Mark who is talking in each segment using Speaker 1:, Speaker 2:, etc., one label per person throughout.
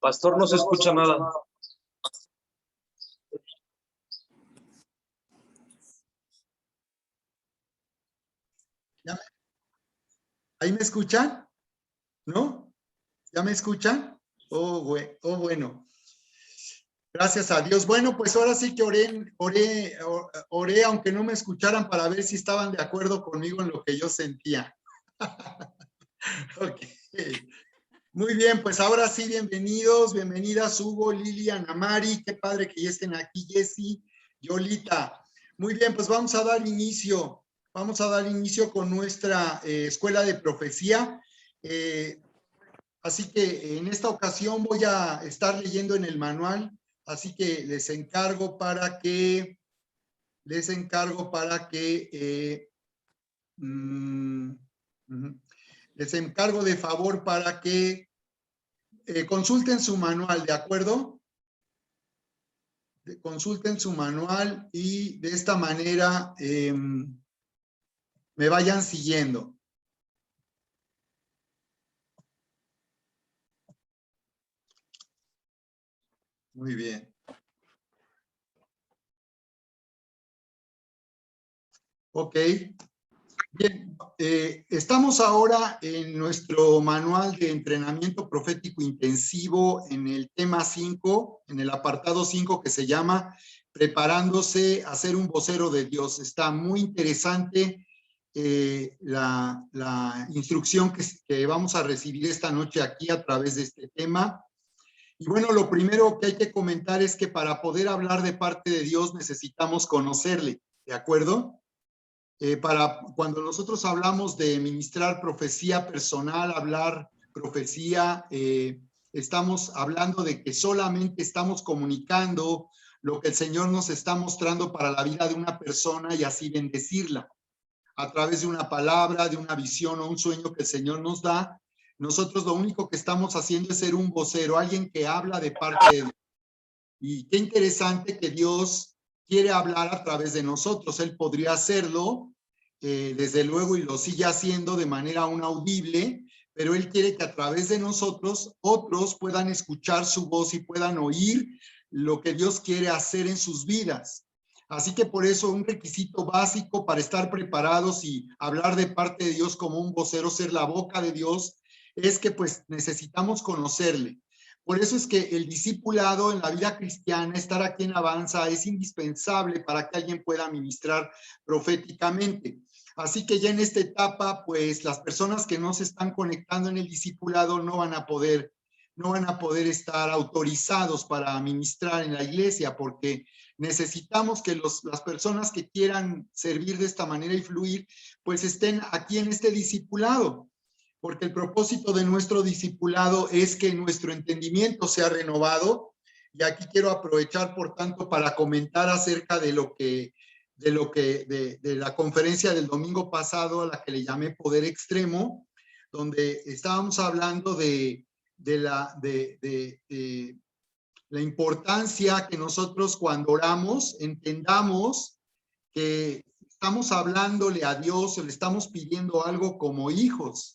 Speaker 1: Pastor, no se escucha nada.
Speaker 2: ¿Ahí me escuchan? ¿No? ¿Ya me escuchan? Bueno. Gracias a Dios. Bueno, pues ahora sí que oré, aunque no me escucharan, para ver si estaban de acuerdo conmigo en lo que yo sentía. Ok. Muy bien, pues ahora sí, bienvenidas Hugo, Lilian, Amari, qué padre que ya estén aquí, Jessy, Yolita. Muy bien, pues vamos a dar inicio con nuestra escuela de profecía. Así que en esta ocasión voy a estar leyendo en el manual, así que les encargo para que les encargo de favor para que consulten su manual, ¿de acuerdo? Consulten su manual y de esta manera me vayan siguiendo. Muy bien. Ok. Bien, estamos ahora en nuestro manual de entrenamiento profético intensivo en el tema 5, en el apartado 5 que se llama Preparándose a ser un vocero de Dios. Está muy interesante la instrucción que vamos a recibir esta noche aquí a través de este tema. Y bueno, lo primero que hay que comentar es que para poder hablar de parte de Dios necesitamos conocerle, ¿de acuerdo? Para cuando nosotros hablamos de ministrar profecía personal, hablar profecía, estamos hablando de que solamente estamos comunicando lo que el Señor nos está mostrando para la vida de una persona y así bendecirla. A través de una palabra, de una visión o un sueño que el Señor nos da, nosotros lo único que estamos haciendo es ser un vocero, alguien que habla de parte de Dios. Y qué interesante que Dios quiere hablar a través de nosotros. Él podría hacerlo, desde luego, y lo sigue haciendo de manera aún audible, pero Él quiere que a través de nosotros otros puedan escuchar su voz y puedan oír lo que Dios quiere hacer en sus vidas. Así que por eso un requisito básico para estar preparados y hablar de parte de Dios como un vocero, ser la boca de Dios, es que pues necesitamos conocerle. Por eso es que el discipulado en la vida cristiana, estar aquí en Avanza, es indispensable para que alguien pueda ministrar proféticamente. Así que ya en esta etapa, pues las personas que no se están conectando en el discipulado no van a poder estar autorizados para ministrar en la iglesia, porque necesitamos que las personas que quieran servir de esta manera y fluir, pues estén aquí en este discipulado. Porque el propósito de nuestro discipulado es que nuestro entendimiento sea renovado. Y aquí quiero aprovechar, por tanto, para comentar acerca de la conferencia del domingo pasado, a la que le llamé Poder Extremo, donde estábamos hablando de la importancia que nosotros cuando oramos entendamos que estamos hablándole a Dios o le estamos pidiendo algo como hijos.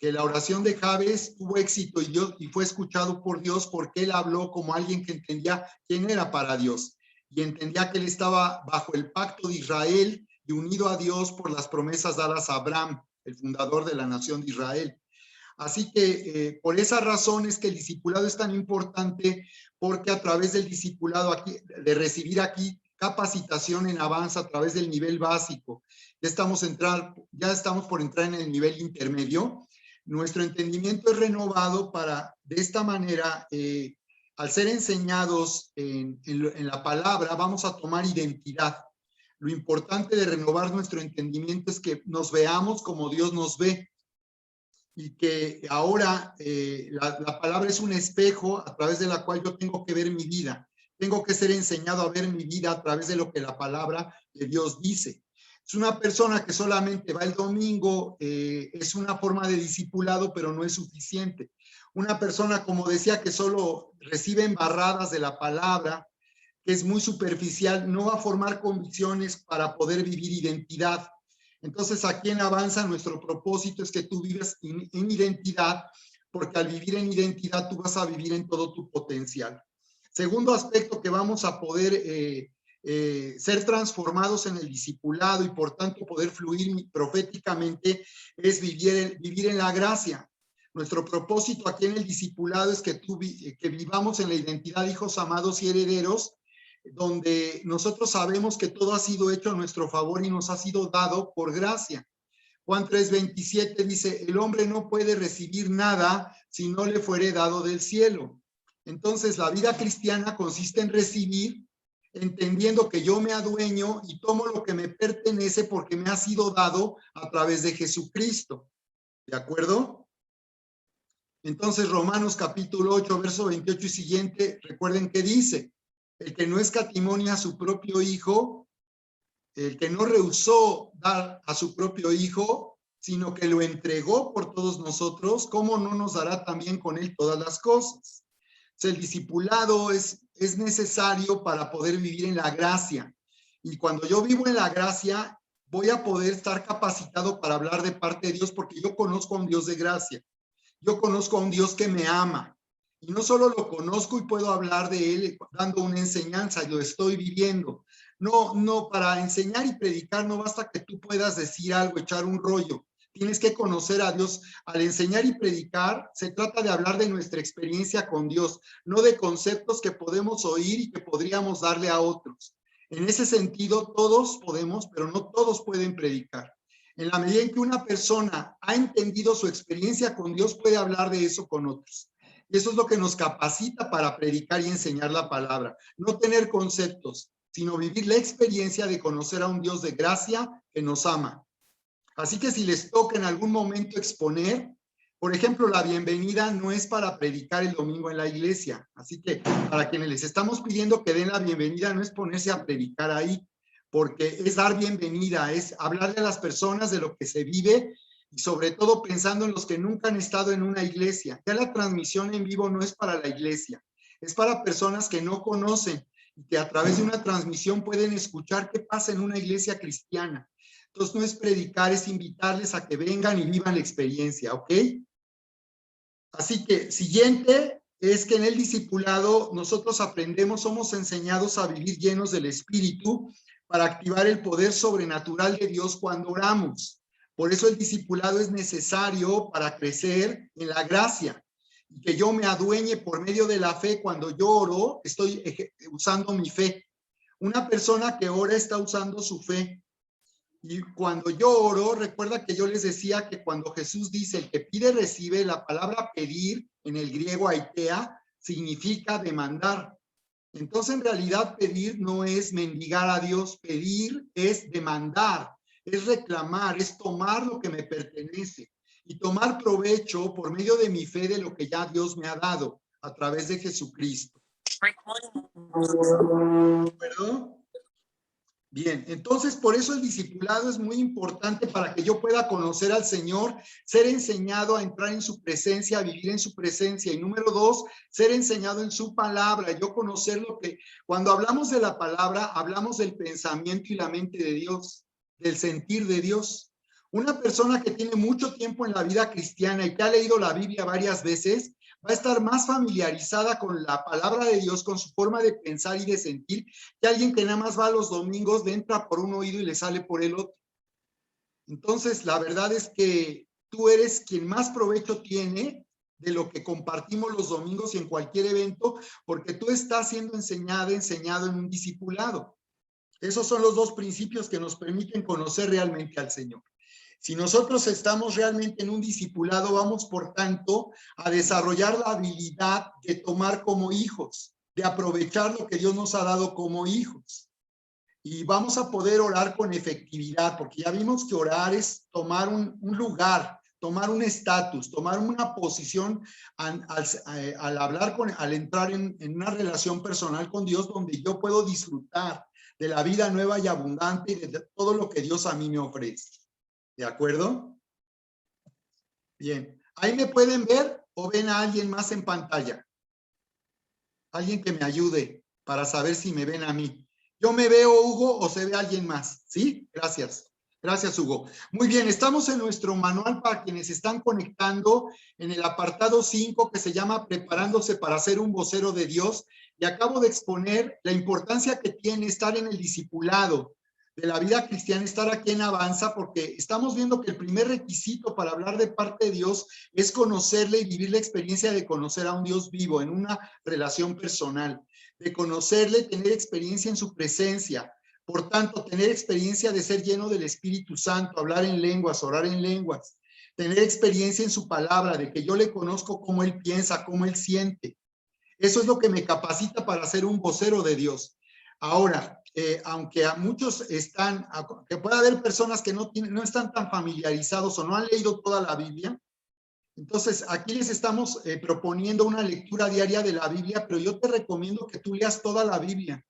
Speaker 2: Que la oración de Jabes tuvo éxito y fue escuchado por Dios porque él habló como alguien que entendía quién era para Dios y entendía que él estaba bajo el pacto de Israel y unido a Dios por las promesas dadas a Abraham, el fundador de la nación de Israel. Así que por esa razón es que el discipulado es tan importante, porque a través del discipulado aquí, de recibir aquí capacitación en Avanza a través del nivel básico, ya estamos por entrar en el nivel intermedio. Nuestro entendimiento es renovado para, de esta manera, al ser enseñados en la palabra, vamos a tomar identidad. Lo importante de renovar nuestro entendimiento es que nos veamos como Dios nos ve y que ahora la palabra es un espejo a través de la cual yo tengo que ver mi vida. Tengo que ser enseñado a ver mi vida a través de lo que la palabra de Dios dice. Es una persona que solamente va el domingo, es una forma de discipulado, pero no es suficiente. Una persona, como decía, que solo recibe embarradas de la palabra, que es muy superficial, no va a formar convicciones para poder vivir identidad. Entonces, aquí en Avanza, nuestro propósito es que tú vivas en identidad porque al vivir en identidad tú vas a vivir en todo tu potencial. Segundo aspecto que vamos a poder ser transformados en el discipulado y por tanto poder fluir proféticamente es vivir en la gracia. Nuestro propósito aquí en el discipulado es que vivamos en la identidad de hijos amados y herederos, donde nosotros sabemos que todo ha sido hecho a nuestro favor y nos ha sido dado por gracia. Juan 3:27 dice, el hombre no puede recibir nada si no le fuere dado del cielo. Entonces, la vida cristiana consiste en recibir, entendiendo que yo me adueño y tomo lo que me pertenece porque me ha sido dado a través de Jesucristo. ¿De acuerdo? Entonces, Romanos capítulo 8, verso 28 y siguiente, recuerden que dice, el que no escatimonia a su propio hijo, el que no rehusó dar a su propio hijo, sino que lo entregó por todos nosotros, ¿cómo no nos dará también con él todas las cosas? O sea, el discipulado es necesario para poder vivir en la gracia. Y cuando yo vivo en la gracia, voy a poder estar capacitado para hablar de parte de Dios, porque yo conozco a un Dios de gracia. Yo conozco a un Dios que me ama. Y no solo lo conozco y puedo hablar de él dando una enseñanza, lo estoy viviendo. No, para enseñar y predicar no basta que tú puedas decir algo, echar un rollo. Tienes que conocer a Dios. Al enseñar y predicar, se trata de hablar de nuestra experiencia con Dios, no de conceptos que podemos oír y que podríamos darle a otros. En ese sentido, todos podemos, pero no todos pueden predicar. En la medida en que una persona ha entendido su experiencia con Dios, puede hablar de eso con otros. Y eso es lo que nos capacita para predicar y enseñar la palabra. No tener conceptos, sino vivir la experiencia de conocer a un Dios de gracia que nos ama. Así que si les toca en algún momento exponer, por ejemplo, la bienvenida no es para predicar el domingo en la iglesia. Así que para quienes les estamos pidiendo que den la bienvenida, no es ponerse a predicar ahí, porque es dar bienvenida, es hablarle a las personas de lo que se vive y sobre todo pensando en los que nunca han estado en una iglesia. Ya la transmisión en vivo no es para la iglesia, es para personas que no conocen y que a través de una transmisión pueden escuchar qué pasa en una iglesia cristiana. Entonces no es predicar, es invitarles a que vengan y vivan la experiencia, ¿ok? Así que siguiente es que en el discipulado nosotros aprendemos, somos enseñados a vivir llenos del Espíritu para activar el poder sobrenatural de Dios cuando oramos. Por eso el discipulado es necesario para crecer en la gracia. Y que yo me adueñe por medio de la fe. Cuando yo oro, estoy usando mi fe. Una persona que ora está usando su fe. Y cuando yo oro, recuerda que yo les decía que cuando Jesús dice el que pide recibe, la palabra pedir en el griego aitea significa demandar. Entonces, en realidad, pedir no es mendigar a Dios, pedir es demandar, es reclamar, es tomar lo que me pertenece y tomar provecho por medio de mi fe de lo que ya Dios me ha dado a través de Jesucristo. ¿De acuerdo? Bien, entonces por eso el discipulado es muy importante para que yo pueda conocer al Señor, ser enseñado a entrar en su presencia, a vivir en su presencia. Y número 2, ser enseñado en su palabra, yo conocer lo que, cuando hablamos de la palabra, hablamos del pensamiento y la mente de Dios, del sentir de Dios. Una persona que tiene mucho tiempo en la vida cristiana y que ha leído la Biblia varias veces, va a estar más familiarizada con la palabra de Dios, con su forma de pensar y de sentir, que alguien que nada más va los domingos, le entra por un oído y le sale por el otro. Entonces, la verdad es que tú eres quien más provecho tiene de lo que compartimos los domingos y en cualquier evento, porque tú estás siendo enseñado en un discipulado. Esos son los dos principios que nos permiten conocer realmente al Señor. Si nosotros estamos realmente en un discipulado, vamos, por tanto, a desarrollar la habilidad de tomar como hijos, de aprovechar lo que Dios nos ha dado como hijos. Y vamos a poder orar con efectividad, porque ya vimos que orar es tomar un lugar, tomar un estatus, tomar una posición al hablar, al entrar en una relación personal con Dios, donde yo puedo disfrutar de la vida nueva y abundante y de todo lo que Dios a mí me ofrece. ¿De acuerdo? Bien. ¿Ahí me pueden ver o ven a alguien más en pantalla? Alguien que me ayude para saber si me ven a mí. ¿Yo me veo, Hugo, o se ve alguien más? ¿Sí? Gracias. Gracias, Hugo. Muy bien, estamos en nuestro manual para quienes están conectando en el apartado 5 que se llama Preparándose para ser un vocero de Dios, y acabo de exponer la importancia que tiene estar en el discipulado de la vida cristiana, estar aquí en Avanza, porque estamos viendo que el primer requisito para hablar de parte de Dios es conocerle y vivir la experiencia de conocer a un Dios vivo en una relación personal, de conocerle, tener experiencia en su presencia. Por tanto, tener experiencia de ser lleno del Espíritu Santo, hablar en lenguas, orar en lenguas, tener experiencia en su palabra, de que yo le conozco cómo él piensa, cómo él siente. Eso es lo que me capacita para ser un vocero de Dios. Ahora, aunque a muchos están, que puede haber personas que no están tan familiarizados o no han leído toda la Biblia, entonces aquí les estamos proponiendo una lectura diaria de la Biblia, pero yo te recomiendo que tú leas toda la Biblia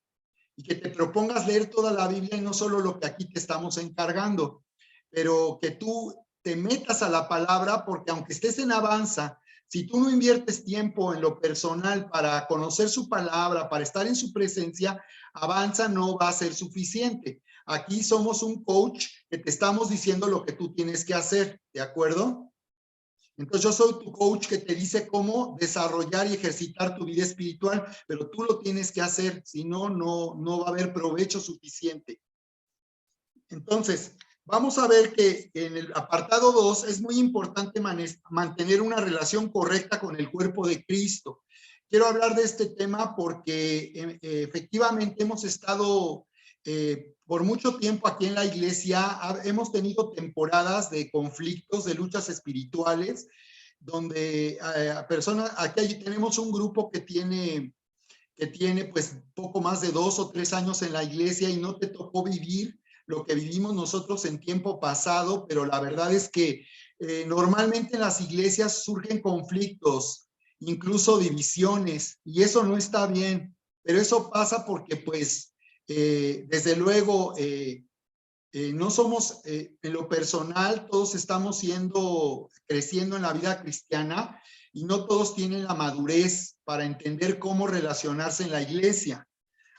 Speaker 2: y que te propongas leer toda la Biblia y no solo lo que aquí te estamos encargando, pero que tú te metas a la palabra, porque aunque estés en Avanza, si tú no inviertes tiempo en lo personal para conocer su palabra, para estar en su presencia, Avanza no va a ser suficiente. Aquí somos un coach que te estamos diciendo lo que tú tienes que hacer, ¿de acuerdo? Entonces yo soy tu coach que te dice cómo desarrollar y ejercitar tu vida espiritual, pero tú lo tienes que hacer, si no, no va a haber provecho suficiente. Entonces, vamos a ver que en el apartado 2 es muy importante mantener una relación correcta con el cuerpo de Cristo. Quiero hablar de este tema porque efectivamente hemos estado por mucho tiempo aquí en la iglesia, hemos tenido temporadas de conflictos, de luchas espirituales, donde aquí tenemos un grupo que tiene pues poco más de 2 o 3 años en la iglesia y no te tocó vivir lo que vivimos nosotros en tiempo pasado, pero la verdad es que normalmente en las iglesias surgen conflictos, incluso divisiones, y eso no está bien, pero eso pasa porque pues desde luego no somos, en lo personal, todos estamos creciendo en la vida cristiana y no todos tienen la madurez para entender cómo relacionarse en la iglesia.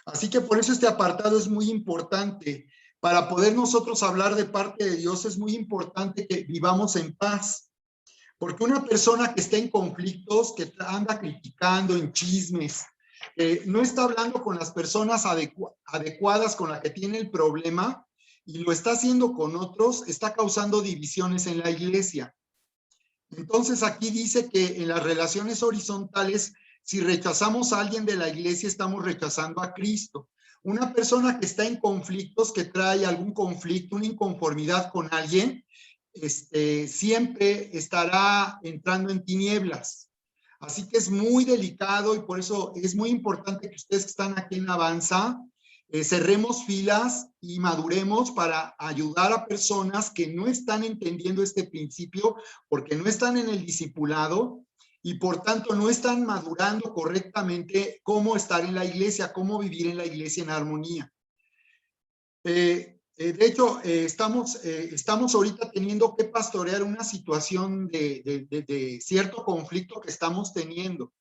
Speaker 2: Así que por eso este apartado es muy importante. Para poder nosotros hablar de parte de Dios es muy importante que vivamos en paz. Porque una persona que está en conflictos, que anda criticando en chismes, no está hablando con las personas adecuadas con las que tiene el problema y lo está haciendo con otros, está causando divisiones en la iglesia. Entonces aquí dice que en las relaciones horizontales, si rechazamos a alguien de la iglesia, estamos rechazando a Cristo. Una persona que está en conflictos, que trae algún conflicto, una inconformidad con alguien, siempre estará entrando en tinieblas. Así que es muy delicado y por eso es muy importante que ustedes que están aquí en Avanza, cerremos filas y maduremos para ayudar a personas que no están entendiendo este principio porque no están en el discipulado y por tanto no están madurando correctamente cómo estar en la iglesia, cómo vivir en la iglesia en armonía. De hecho, estamos ahorita teniendo que pastorear una situación de cierto conflicto que estamos teniendo.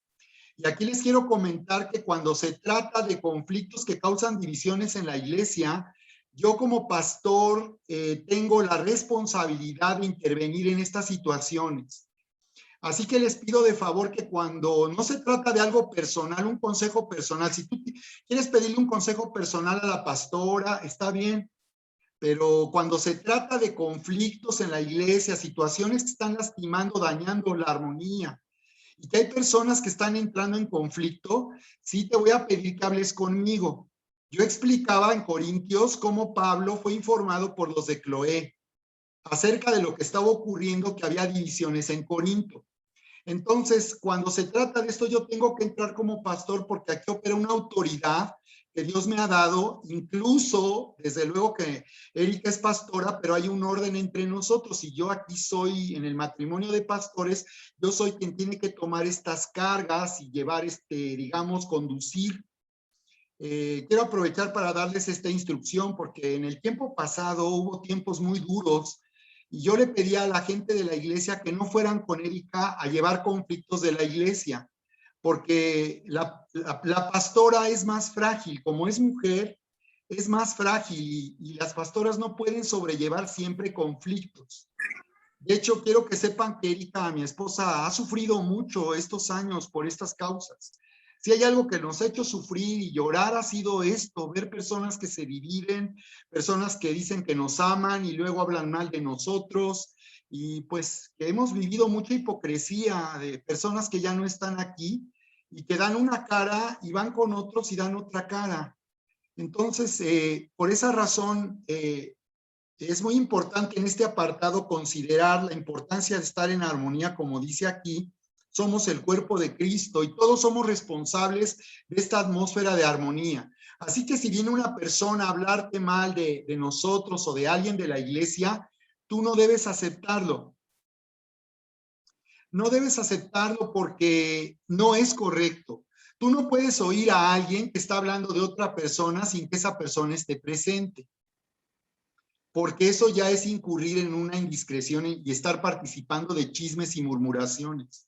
Speaker 2: Y aquí les quiero comentar que cuando se trata de conflictos que causan divisiones en la iglesia, yo como pastor tengo la responsabilidad de intervenir en estas situaciones. Así que les pido de favor que cuando no se trata de algo personal, un consejo personal, si tú quieres pedirle un consejo personal a la pastora, está bien, pero cuando se trata de conflictos en la iglesia, situaciones que están lastimando, dañando la armonía, y que hay personas que están entrando en conflicto, sí te voy a pedir que hables conmigo. Yo explicaba en Corintios cómo Pablo fue informado por los de Cloé acerca de lo que estaba ocurriendo, que había divisiones en Corinto. Entonces, cuando se trata de esto, yo tengo que entrar como pastor porque aquí opera una autoridad que Dios me ha dado, incluso, desde luego que Erika es pastora, pero hay un orden entre nosotros y yo aquí soy, en el matrimonio de pastores, yo soy quien tiene que tomar estas cargas y llevar, digamos, conducir. Quiero aprovechar para darles esta instrucción porque en el tiempo pasado hubo tiempos muy duros y yo le pedía a la gente de la iglesia que no fueran con Erika a llevar conflictos de la iglesia, porque la pastora es más frágil, como es mujer, es más frágil y las pastoras no pueden sobrellevar siempre conflictos. De hecho, quiero que sepan que Erika, mi esposa, ha sufrido mucho estos años por estas causas. Si hay algo que nos ha hecho sufrir y llorar ha sido esto, ver personas que se dividen, personas que dicen que nos aman y luego hablan mal de nosotros, y pues que hemos vivido mucha hipocresía de personas que ya no están aquí y que dan una cara y van con otros y dan otra cara. Entonces, por esa razón, es muy importante en este apartado considerar la importancia de estar en armonía, como dice aquí. Somos el cuerpo de Cristo y todos somos responsables de esta atmósfera de armonía. Así que si viene una persona a hablarte mal de nosotros o de alguien de la iglesia, tú no debes aceptarlo. No debes aceptarlo porque no es correcto. Tú no puedes oír a alguien que está hablando de otra persona sin que esa persona esté presente, porque eso ya es incurrir en una indiscreción y estar participando de chismes y murmuraciones.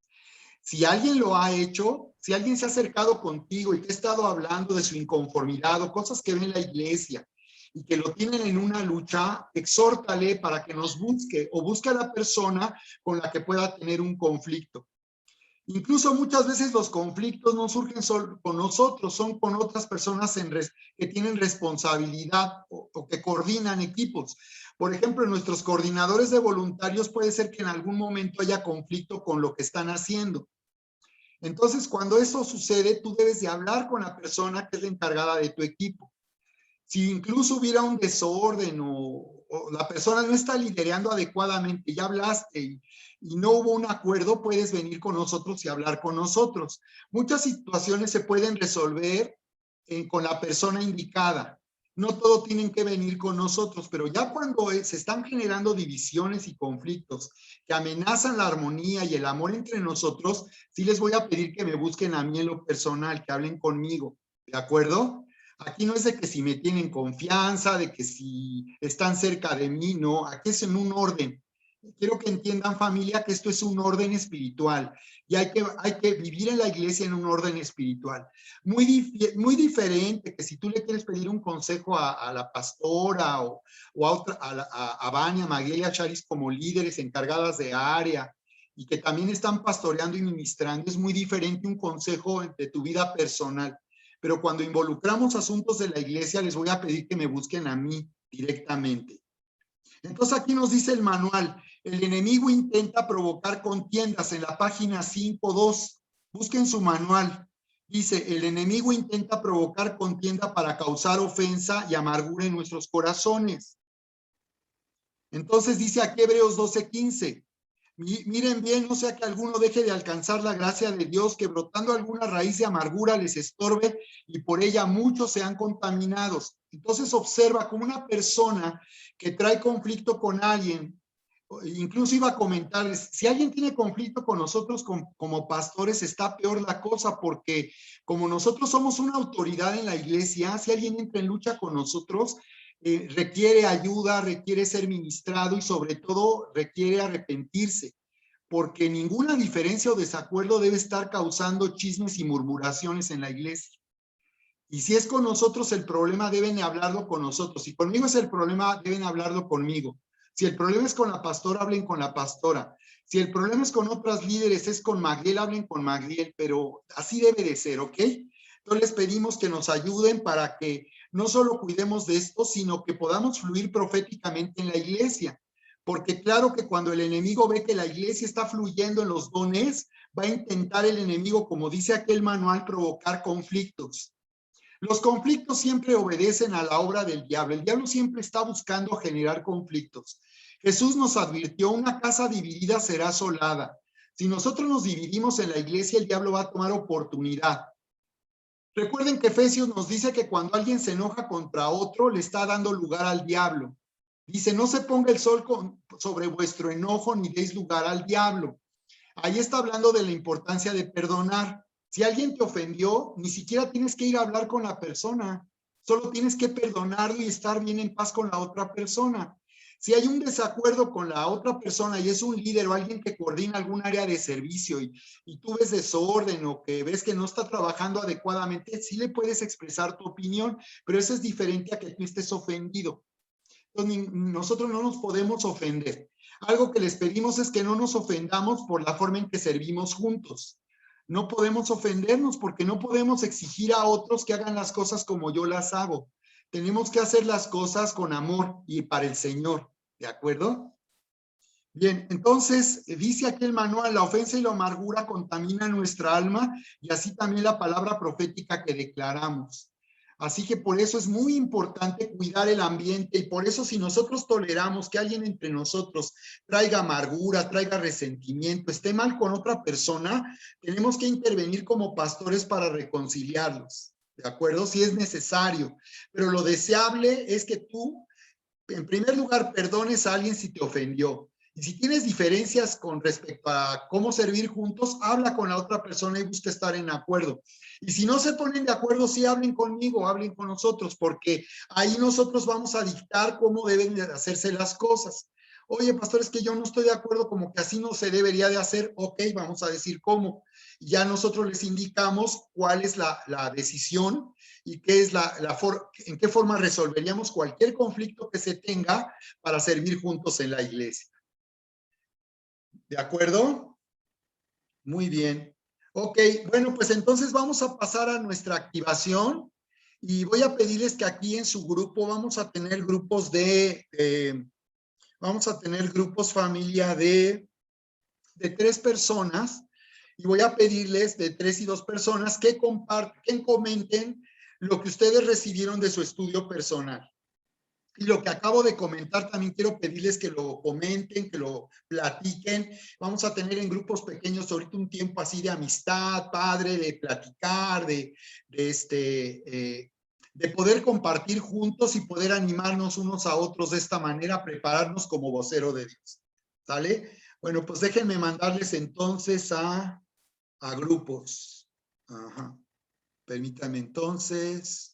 Speaker 2: Si alguien lo ha hecho, si alguien se ha acercado contigo y te ha estado hablando de su inconformidad o cosas que ve en la iglesia y que lo tienen en una lucha, exhórtale para que nos busque o busque a la persona con la que pueda tener un conflicto. Incluso muchas veces los conflictos no surgen solo con nosotros, son con otras personas que tienen responsabilidad o que coordinan equipos. Por ejemplo, nuestros coordinadores de voluntarios puede ser que en algún momento haya conflicto con lo que están haciendo. Entonces, cuando eso sucede, tú debes de hablar con la persona que es la encargada de tu equipo. Si incluso hubiera un desorden o la persona no está liderando adecuadamente, ya hablaste y no hubo un acuerdo, puedes venir con nosotros y hablar con nosotros. Muchas situaciones se pueden resolver con la persona indicada. No todo tienen que venir con nosotros, pero ya cuando se están generando divisiones y conflictos que amenazan la armonía y el amor entre nosotros, sí les voy a pedir que me busquen a mí en lo personal, que hablen conmigo, ¿de acuerdo? Aquí no es de que si me tienen confianza, de que si están cerca de mí, no, aquí es en un orden. Quiero que entiendan, familia, que esto es un orden espiritual y hay que vivir en la iglesia en un orden espiritual. Muy diferente que si tú le quieres pedir un consejo a la pastora o a, otra, a Vania, Maguía y a Charis como líderes encargadas de área y que también están pastoreando y ministrando, es muy diferente un consejo de tu vida personal. Pero cuando involucramos asuntos de la iglesia, les voy a pedir que me busquen a mí directamente. Entonces aquí nos dice el manual, el enemigo intenta provocar contiendas en la página 5.2. Busquen su manual. Dice, el enemigo intenta provocar contienda para causar ofensa y amargura en nuestros corazones. Entonces dice aquí Hebreos 12:15. Miren bien, no sea que alguno deje de alcanzar la gracia de Dios, que brotando alguna raíz de amargura les estorbe y por ella muchos sean contaminados. Entonces observa como una persona que trae conflicto con alguien, incluso iba a comentarles, si alguien tiene conflicto con nosotros como pastores, está peor la cosa, porque como nosotros somos una autoridad en la iglesia, si alguien entra en lucha con nosotros, requiere ayuda, requiere ser ministrado y sobre todo requiere arrepentirse, porque ninguna diferencia o desacuerdo debe estar causando chismes y murmuraciones en la iglesia. Y si es con nosotros el problema, deben hablarlo con nosotros. Si conmigo es el problema, deben hablarlo conmigo. Si el problema es con la pastora, hablen con la pastora. Si el problema es con otras líderes, es con Magdiel, hablen con Magdiel, pero así debe de ser, ¿ok? Entonces les pedimos que nos ayuden para que no solo cuidemos de esto, sino que podamos fluir proféticamente en la iglesia. Porque claro que cuando el enemigo ve que la iglesia está fluyendo en los dones, va a intentar el enemigo, como dice aquel manual, provocar conflictos. Los conflictos siempre obedecen a la obra del diablo. El diablo siempre está buscando generar conflictos. Jesús nos advirtió, una casa dividida será asolada. Si nosotros nos dividimos en la iglesia, el diablo va a tomar oportunidad. Recuerden que Efesios nos dice que cuando alguien se enoja contra otro, le está dando lugar al diablo. Dice, no se ponga el sol sobre vuestro enojo ni deis lugar al diablo. Ahí está hablando de la importancia de perdonar. Si alguien te ofendió, ni siquiera tienes que ir a hablar con la persona. Solo tienes que perdonarlo y estar bien en paz con la otra persona. Si hay un desacuerdo con la otra persona y es un líder o alguien que coordina algún área de servicio y tú ves desorden o que ves que no está trabajando adecuadamente, sí le puedes expresar tu opinión, pero eso es diferente a que tú estés ofendido. Entonces, nosotros no nos podemos ofender. Algo que les pedimos es que no nos ofendamos por la forma en que servimos juntos. No podemos ofendernos porque no podemos exigir a otros que hagan las cosas como yo las hago. Tenemos que hacer las cosas con amor y para el Señor. ¿De acuerdo? Bien, entonces dice aquí el manual, la ofensa y la amargura contaminan nuestra alma y así también la palabra profética que declaramos. Así que por eso es muy importante cuidar el ambiente y por eso si nosotros toleramos que alguien entre nosotros traiga amargura, traiga resentimiento, esté mal con otra persona, tenemos que intervenir como pastores para reconciliarlos, ¿de acuerdo? Si es necesario, pero lo deseable es que tú, en primer lugar, perdones a alguien si te ofendió. Y si tienes diferencias con respecto a cómo servir juntos, habla con la otra persona y busca estar en acuerdo. Y si no se ponen de acuerdo, sí hablen conmigo, hablen con nosotros, porque ahí nosotros vamos a dictar cómo deben de hacerse las cosas. Oye, pastor, es que yo no estoy de acuerdo, como que así no se debería de hacer. Ok, vamos a decir cómo. Y ya nosotros les indicamos cuál es la decisión y qué es en qué forma resolveríamos cualquier conflicto que se tenga para servir juntos en la iglesia. ¿De acuerdo? Muy bien. Ok, bueno, pues entonces vamos a pasar a nuestra activación y voy a pedirles que aquí en su grupo vamos a tener grupos vamos a tener grupos familia de 3 personas y voy a pedirles de 3 y 2 personas que comenten lo que ustedes recibieron de su estudio personal. Y lo que acabo de comentar, también quiero pedirles que lo comenten, que lo platiquen. Vamos a tener en grupos pequeños ahorita un tiempo así de amistad, padre, de platicar, de poder compartir juntos y poder animarnos unos a otros de esta manera, prepararnos como vocero de Dios. ¿Sale? Bueno, pues déjenme mandarles entonces a grupos. Ajá. Permítanme entonces.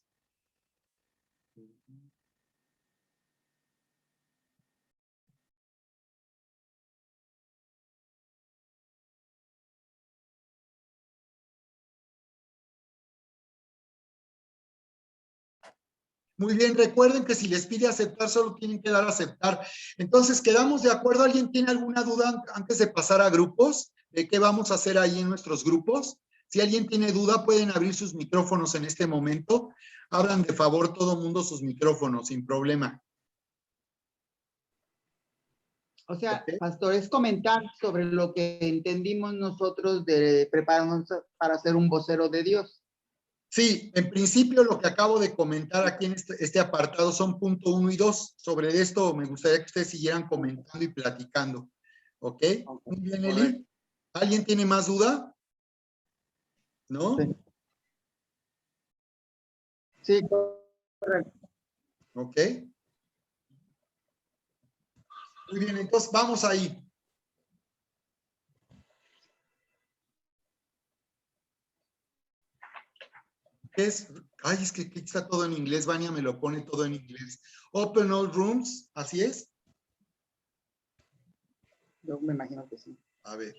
Speaker 2: Muy bien, recuerden que si les pide aceptar, solo tienen que dar a aceptar. Entonces, ¿quedamos de acuerdo? ¿Alguien tiene alguna duda antes de pasar a grupos? ¿De qué vamos a hacer ahí en nuestros grupos? Si alguien tiene duda, pueden abrir sus micrófonos en este momento. Abran de favor todo mundo sus micrófonos, sin problema.
Speaker 1: O sea,
Speaker 2: ¿Okay?
Speaker 1: pastor, es comentar sobre lo que entendimos nosotros de prepararnos para ser un vocero de Dios.
Speaker 2: Sí, en principio lo que acabo de comentar aquí en este apartado son punto 1 y 2. Sobre esto me gustaría que ustedes siguieran comentando y platicando. ¿Ok? Muy bien, Eli. ¿Alguien tiene más duda? ¿No?
Speaker 1: Sí, correcto.
Speaker 2: ¿Ok? Muy bien, entonces vamos ahí. Ay, es que aquí está todo en inglés, Vania me lo pone todo en inglés. Open all rooms, ¿así es?
Speaker 1: Yo me imagino que sí.
Speaker 2: A ver.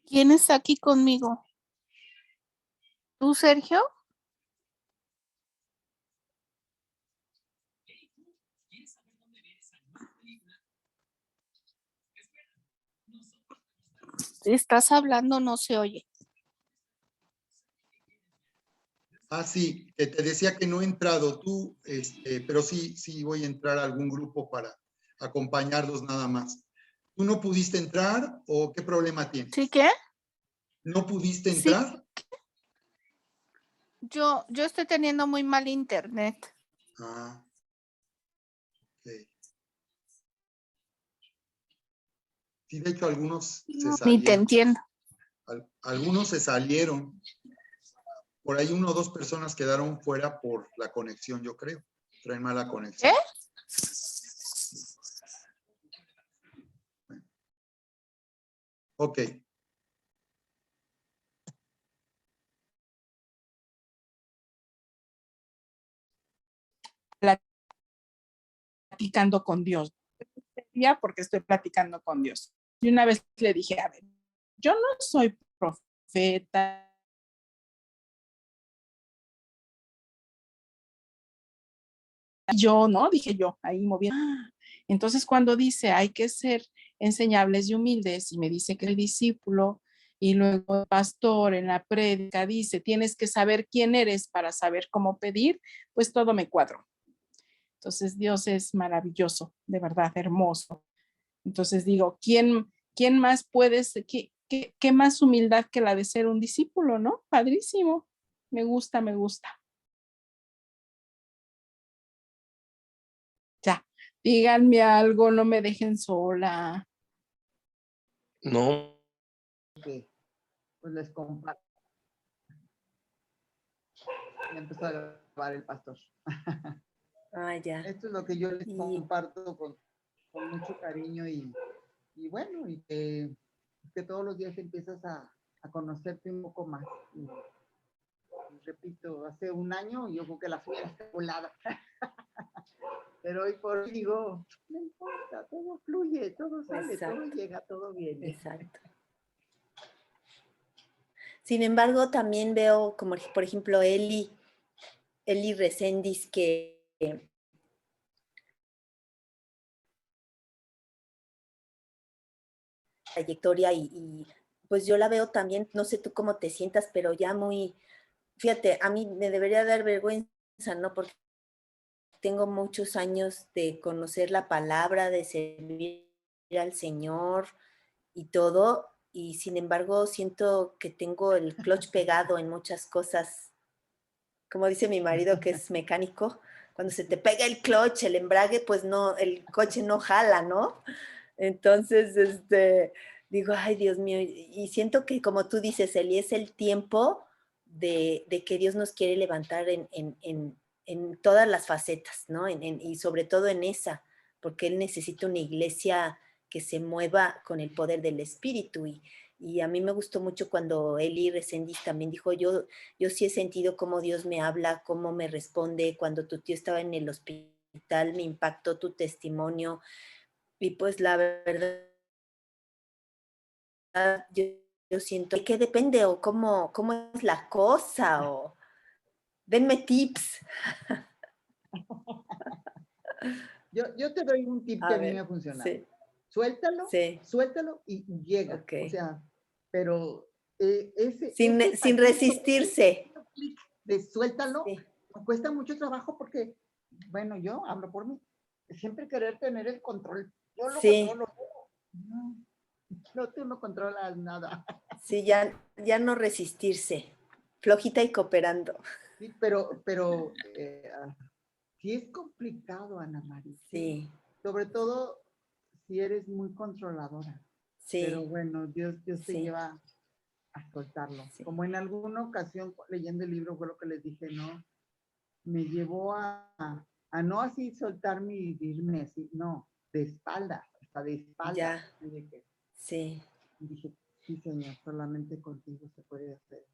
Speaker 3: ¿Quién está aquí conmigo? ¿Tú, Sergio? estás hablando no se oye.
Speaker 2: Ah, sí, que te decía que no he entrado tú, pero sí voy a entrar a algún grupo para acompañarlos nada más. ¿Tú no pudiste entrar o qué problema tienes?
Speaker 3: ¿Sí qué?
Speaker 2: ¿No pudiste
Speaker 3: Sí,
Speaker 2: entrar?
Speaker 3: yo estoy teniendo muy mal internet.
Speaker 2: Ah, ok. Sí, de hecho algunos se
Speaker 3: Ni te
Speaker 2: salieron.
Speaker 3: entiendo.
Speaker 2: Algunos se salieron. Por ahí 1 o 2 personas quedaron fuera por la conexión, yo creo. Traen mala conexión.
Speaker 3: ¿Qué?
Speaker 2: Ok.
Speaker 4: Platicando con Dios. Ya porque estoy platicando con Dios. Y una vez le dije, a ver, yo no soy profeta. Yo, ¿no? Dije yo, ahí moviendo. Entonces, cuando dice hay que ser enseñables y humildes, y me dice que el discípulo, y luego el pastor en la prédica dice, tienes que saber quién eres para saber cómo pedir, pues todo me cuadró. Entonces, Dios es maravilloso, de verdad, hermoso. Entonces digo, ¿quién más puede ser, qué más humildad que la de ser un discípulo, ¿no? Padrísimo. Me gusta, me gusta. Ya, díganme algo, no me dejen sola.
Speaker 5: No,
Speaker 1: Ok, pues les comparto. Ya empezó a grabar el pastor.
Speaker 6: Ah, ya.
Speaker 1: Esto es lo que yo les
Speaker 6: Y-
Speaker 1: comparto con mucho cariño y bueno, y que todos los días empiezas a conocerte un poco más. Y repito, hace un año yo creo que la fui hasta volada. Pero hoy por hoy digo, no importa, todo fluye, todo sale,
Speaker 6: Exacto.
Speaker 1: todo llega, todo viene.
Speaker 6: Exacto. Sin embargo, también veo, como por ejemplo, Eli Reséndiz, que trayectoria y pues yo la veo también, no sé tú cómo te sientas, pero ya muy, fíjate, a mí me debería dar vergüenza, ¿no? Porque tengo muchos años de conocer la palabra, de servir al Señor y todo, y sin embargo siento que tengo el clutch pegado en muchas cosas. Como dice mi marido que es mecánico, cuando se te pega el clutch, el embrague, pues no, el coche no jala, ¿no? Entonces, digo, ay, Dios mío, y siento que como tú dices, Eli, es el tiempo de que Dios nos quiere levantar en todas las facetas, ¿no? Y sobre todo en esa, porque Él necesita una iglesia que se mueva con el poder del Espíritu. Y a mí me gustó mucho cuando Eli Reséndiz también dijo, yo sí he sentido cómo Dios me habla, cómo me responde. Cuando tu tío estaba en el hospital, me impactó tu testimonio. Y pues la verdad, yo siento que depende o cómo es la cosa o denme tips.
Speaker 1: Yo te doy un tip que
Speaker 6: A
Speaker 1: a mí me
Speaker 6: ver,
Speaker 1: ha funcionado.
Speaker 6: sí,
Speaker 1: Suéltalo,
Speaker 6: sí,
Speaker 1: suéltalo y llega.
Speaker 6: ok.
Speaker 1: O sea, pero ese
Speaker 6: Sin
Speaker 1: pasito,
Speaker 6: resistirse.
Speaker 1: ese clic de suéltalo,
Speaker 6: Sí,
Speaker 1: me cuesta mucho trabajo porque, bueno, yo hablo por mí, siempre querer tener el control. Yo lo
Speaker 6: sí,
Speaker 1: controlo todo. No, no, tú no controlas nada.
Speaker 6: sí, ya no resistirse. Flojita y cooperando.
Speaker 1: Sí, pero sí es complicado, Ana María.
Speaker 6: Sí,
Speaker 1: Sobre todo si eres muy controladora. Pero
Speaker 6: sí,
Speaker 1: bueno, Dios te
Speaker 6: sí,
Speaker 1: lleva a soltarlo.
Speaker 6: sí.
Speaker 1: Como en alguna ocasión leyendo el libro fue lo que les dije, ¿no? Me llevó a no así soltarme y irme así, no, de espalda, hasta de espalda.
Speaker 6: Ya,
Speaker 1: Y dije,
Speaker 6: sí,
Speaker 1: sí, Señor, solamente contigo se puede hacer eso.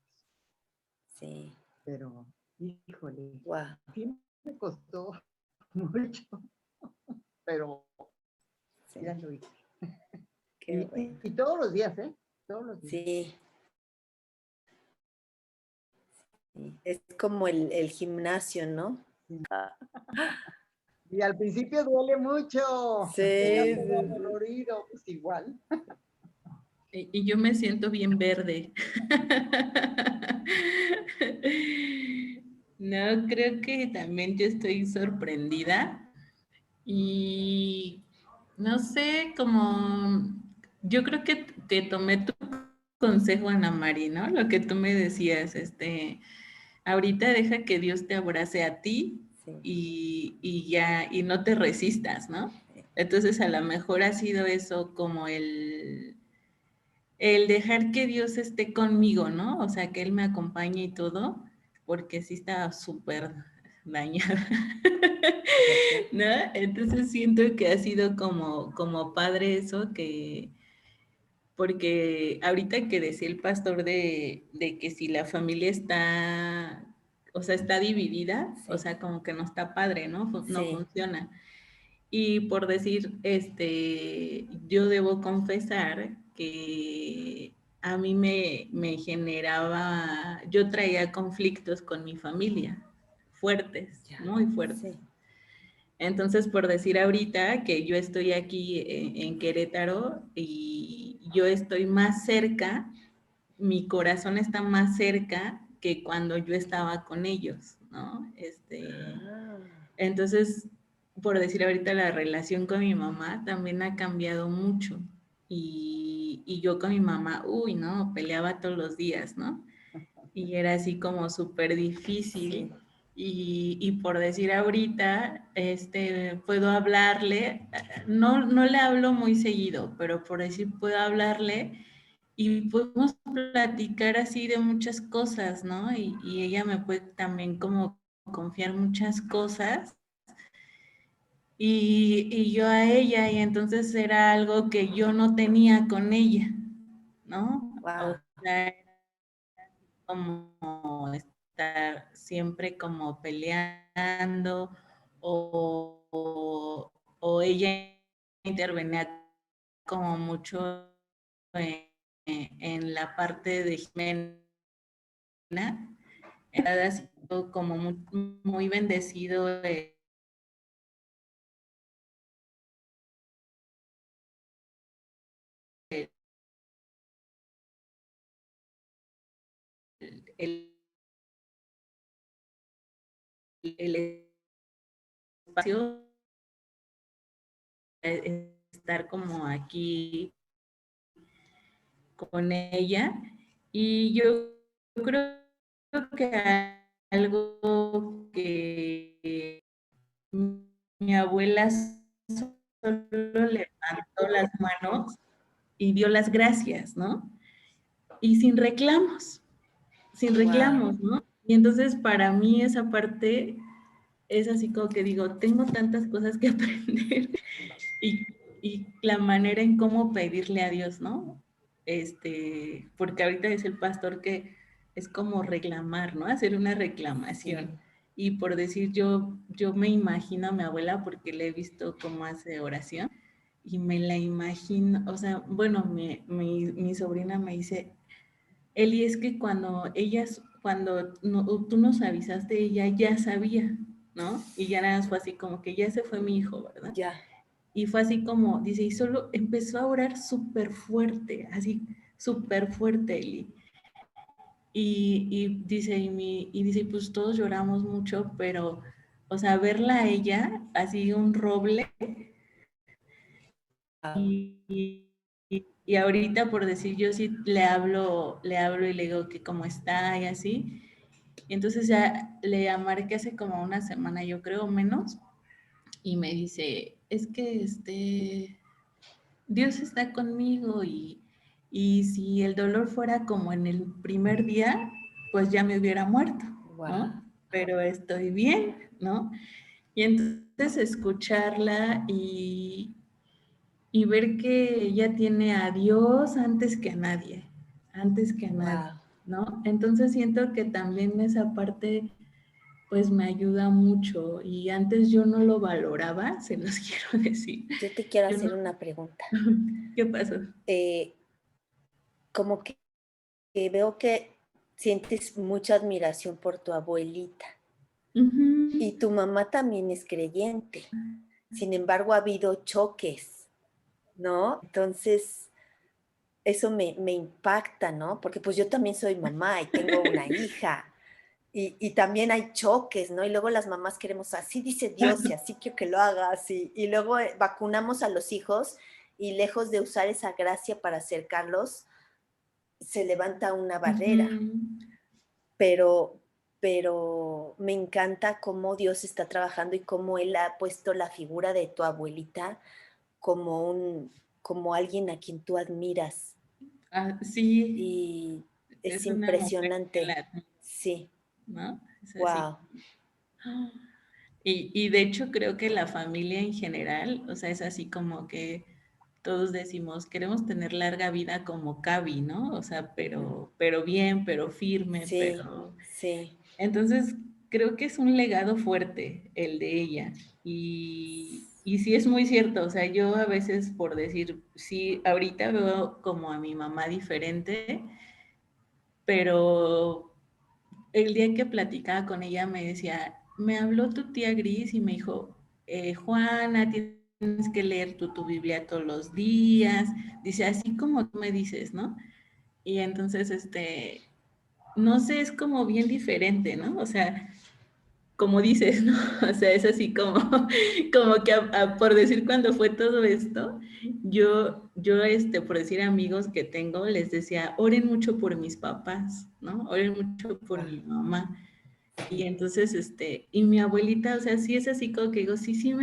Speaker 6: sí.
Speaker 1: Pero, híjole,
Speaker 6: Wow.
Speaker 1: sí me costó mucho, pero
Speaker 6: Sí,
Speaker 1: ya lo hice.
Speaker 6: qué bueno.
Speaker 1: Y todos los días, ¿eh? Todos los días.
Speaker 6: Sí, sí. Es como el gimnasio, ¿no? Ah,
Speaker 1: Y al principio duele mucho.
Speaker 6: sí,
Speaker 1: Llega
Speaker 6: sí,
Speaker 1: todo
Speaker 6: sí.
Speaker 1: dolorido, pues igual.
Speaker 5: Y yo me siento bien verde. No, creo que también yo estoy sorprendida y no sé, como yo creo que tomé tu consejo, Ana Mari, ¿no? Lo que tú me decías, ahorita deja que Dios te abrace a ti
Speaker 6: Sí.
Speaker 5: y ya, y no te resistas, ¿no? Entonces a lo mejor ha sido eso como el dejar que Dios esté conmigo, ¿no? O sea, que Él me acompañe y todo, porque sí estaba súper dañada, ¿no? Entonces siento que ha sido como padre eso, porque ahorita que decía el pastor de que si la familia está, o sea, está dividida,
Speaker 6: Sí.
Speaker 5: o sea, como que no está padre, ¿no? No
Speaker 6: Sí.
Speaker 5: funciona. Y por decir, yo debo confesar que a mí me generaba, yo traía conflictos con mi familia, fuertes,
Speaker 6: Ya.
Speaker 5: muy fuertes.
Speaker 6: Sí.
Speaker 5: Entonces, por decir ahorita que yo estoy aquí en Querétaro y yo estoy más cerca, mi corazón está más cerca que cuando yo estaba con ellos, ¿no?
Speaker 6: Ah,
Speaker 5: Entonces, por decir ahorita, la relación con mi mamá también ha cambiado mucho. Y yo con mi mamá, uy, no, peleaba todos los días, ¿no? Y era así como súper difícil.
Speaker 6: sí.
Speaker 5: Y por decir ahorita, puedo hablarle, no le hablo muy seguido, pero por decir puedo hablarle y podemos platicar así de muchas cosas, ¿no? Y ella me puede también como confiar muchas cosas y yo a ella, y entonces era algo que yo no tenía con ella, ¿no? O
Speaker 6: Wow.
Speaker 5: sea, era como estar siempre como peleando o ella intervenía como mucho en, en la parte de Jimena, era así como muy bendecido el, el espacio, estar como aquí con ella. Y yo creo que algo que mi abuela solo levantó las manos y dio las gracias, ¿no? Y sin
Speaker 6: Wow.
Speaker 5: reclamos, ¿no? Y entonces para mí esa parte es así como que digo, tengo tantas cosas que aprender y, y la manera en cómo pedirle a Dios, ¿no? Porque ahorita es el pastor que es como reclamar, ¿no? Hacer una reclamación.
Speaker 6: Sí.
Speaker 5: Y por decir, yo me imagino a mi abuela porque le he visto cómo hace oración y me la imagino, o sea, bueno, mi sobrina me dice, Eli, es que cuando tú nos avisaste, ella ya sabía, ¿no? Y ya nada más fue así como que ya se fue mi hijo, ¿verdad?
Speaker 6: Ya.
Speaker 5: Y fue así como, dice, y solo empezó a orar súper fuerte, así, súper fuerte, Eli. Y dice, pues todos lloramos mucho, pero, o sea, verla a ella, así un roble,
Speaker 6: Wow.
Speaker 5: y ahorita por decir, yo sí le hablo y le digo que cómo está y así. Y entonces ya le marqué hace como una semana, yo creo, menos, y me dice, es que Dios está conmigo y si el dolor fuera como en el primer día, pues ya me hubiera muerto,
Speaker 6: Wow.
Speaker 5: ¿no? Pero estoy bien, ¿no? Y entonces escucharla y ver que ella tiene a Dios antes que a nadie,
Speaker 6: Wow.
Speaker 5: ¿no? Entonces siento que también esa parte pues me ayuda mucho y antes yo no lo valoraba, se los quiero decir.
Speaker 6: Yo te quiero
Speaker 5: Yo no,
Speaker 6: hacer una pregunta.
Speaker 5: ¿qué pasó?
Speaker 6: Eh, como que veo que sientes mucha admiración por tu abuelita
Speaker 5: Ujú.
Speaker 6: y tu mamá también es creyente. Sin embargo, ha habido choques, ¿no? Entonces, eso me impacta, ¿no? Porque pues yo también soy mamá y tengo una hija. Y también hay choques, ¿no? Y luego las mamás queremos, así dice Dios y así quiero que lo hagas. Y luego vacunamos a los hijos y lejos de usar esa gracia para acercarlos, se levanta una barrera.
Speaker 5: Ujú.
Speaker 6: Pero me encanta cómo Dios está trabajando y cómo Él ha puesto la figura de tu abuelita como alguien a quien tú admiras.
Speaker 5: Ah, sí,
Speaker 6: Y es
Speaker 5: es una mujer que la
Speaker 6: impresionante.
Speaker 5: admiro,
Speaker 6: Sí,
Speaker 5: ¿no? Es así.
Speaker 6: wow.
Speaker 5: Y de hecho creo que la familia en general, o sea, es así como que todos decimos, queremos tener larga vida como Cavi, ¿no? O sea, pero bien, pero firme,
Speaker 6: Sí,
Speaker 5: pero...
Speaker 6: sí,
Speaker 5: Entonces, creo que es un legado fuerte el de ella. Y sí es muy cierto, o sea, yo a veces por decir, sí, ahorita veo como a mi mamá diferente, pero el día que platicaba con ella me decía, me habló tu tía Gris y me dijo, Juana, tienes que leer tu Biblia todos los días, dice, así como tú me dices, ¿no? Y entonces, no sé, es como bien diferente, ¿no? O sea, como dices, ¿no? O sea, es así como, como que por decir cuando fue todo esto, por decir amigos que tengo, les decía, oren mucho por mis papás, ¿no? Oren mucho por
Speaker 6: wow,
Speaker 5: mi mamá. Y
Speaker 6: sí,
Speaker 5: entonces, y mi abuelita, o sea, sí es así como que digo, sí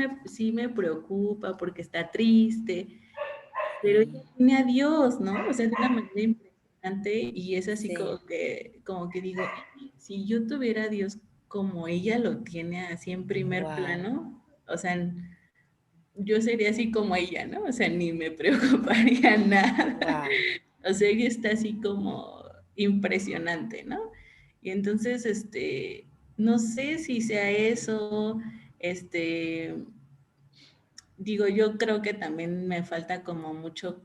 Speaker 5: me preocupa porque está triste, pero ella
Speaker 6: sí,
Speaker 5: tiene a Dios, ¿no? O sea, de una manera impresionante y es así
Speaker 6: sí,
Speaker 5: como que digo, si yo tuviera a Dios como ella lo tiene así en primer
Speaker 6: wow,
Speaker 5: plano, o sea, yo sería así como ella, ¿no? O sea, ni me preocuparía nada.
Speaker 6: wow.
Speaker 5: O sea, ella está así como impresionante, ¿no? Y entonces, no sé si sea eso, este, digo, yo creo que también me falta como mucho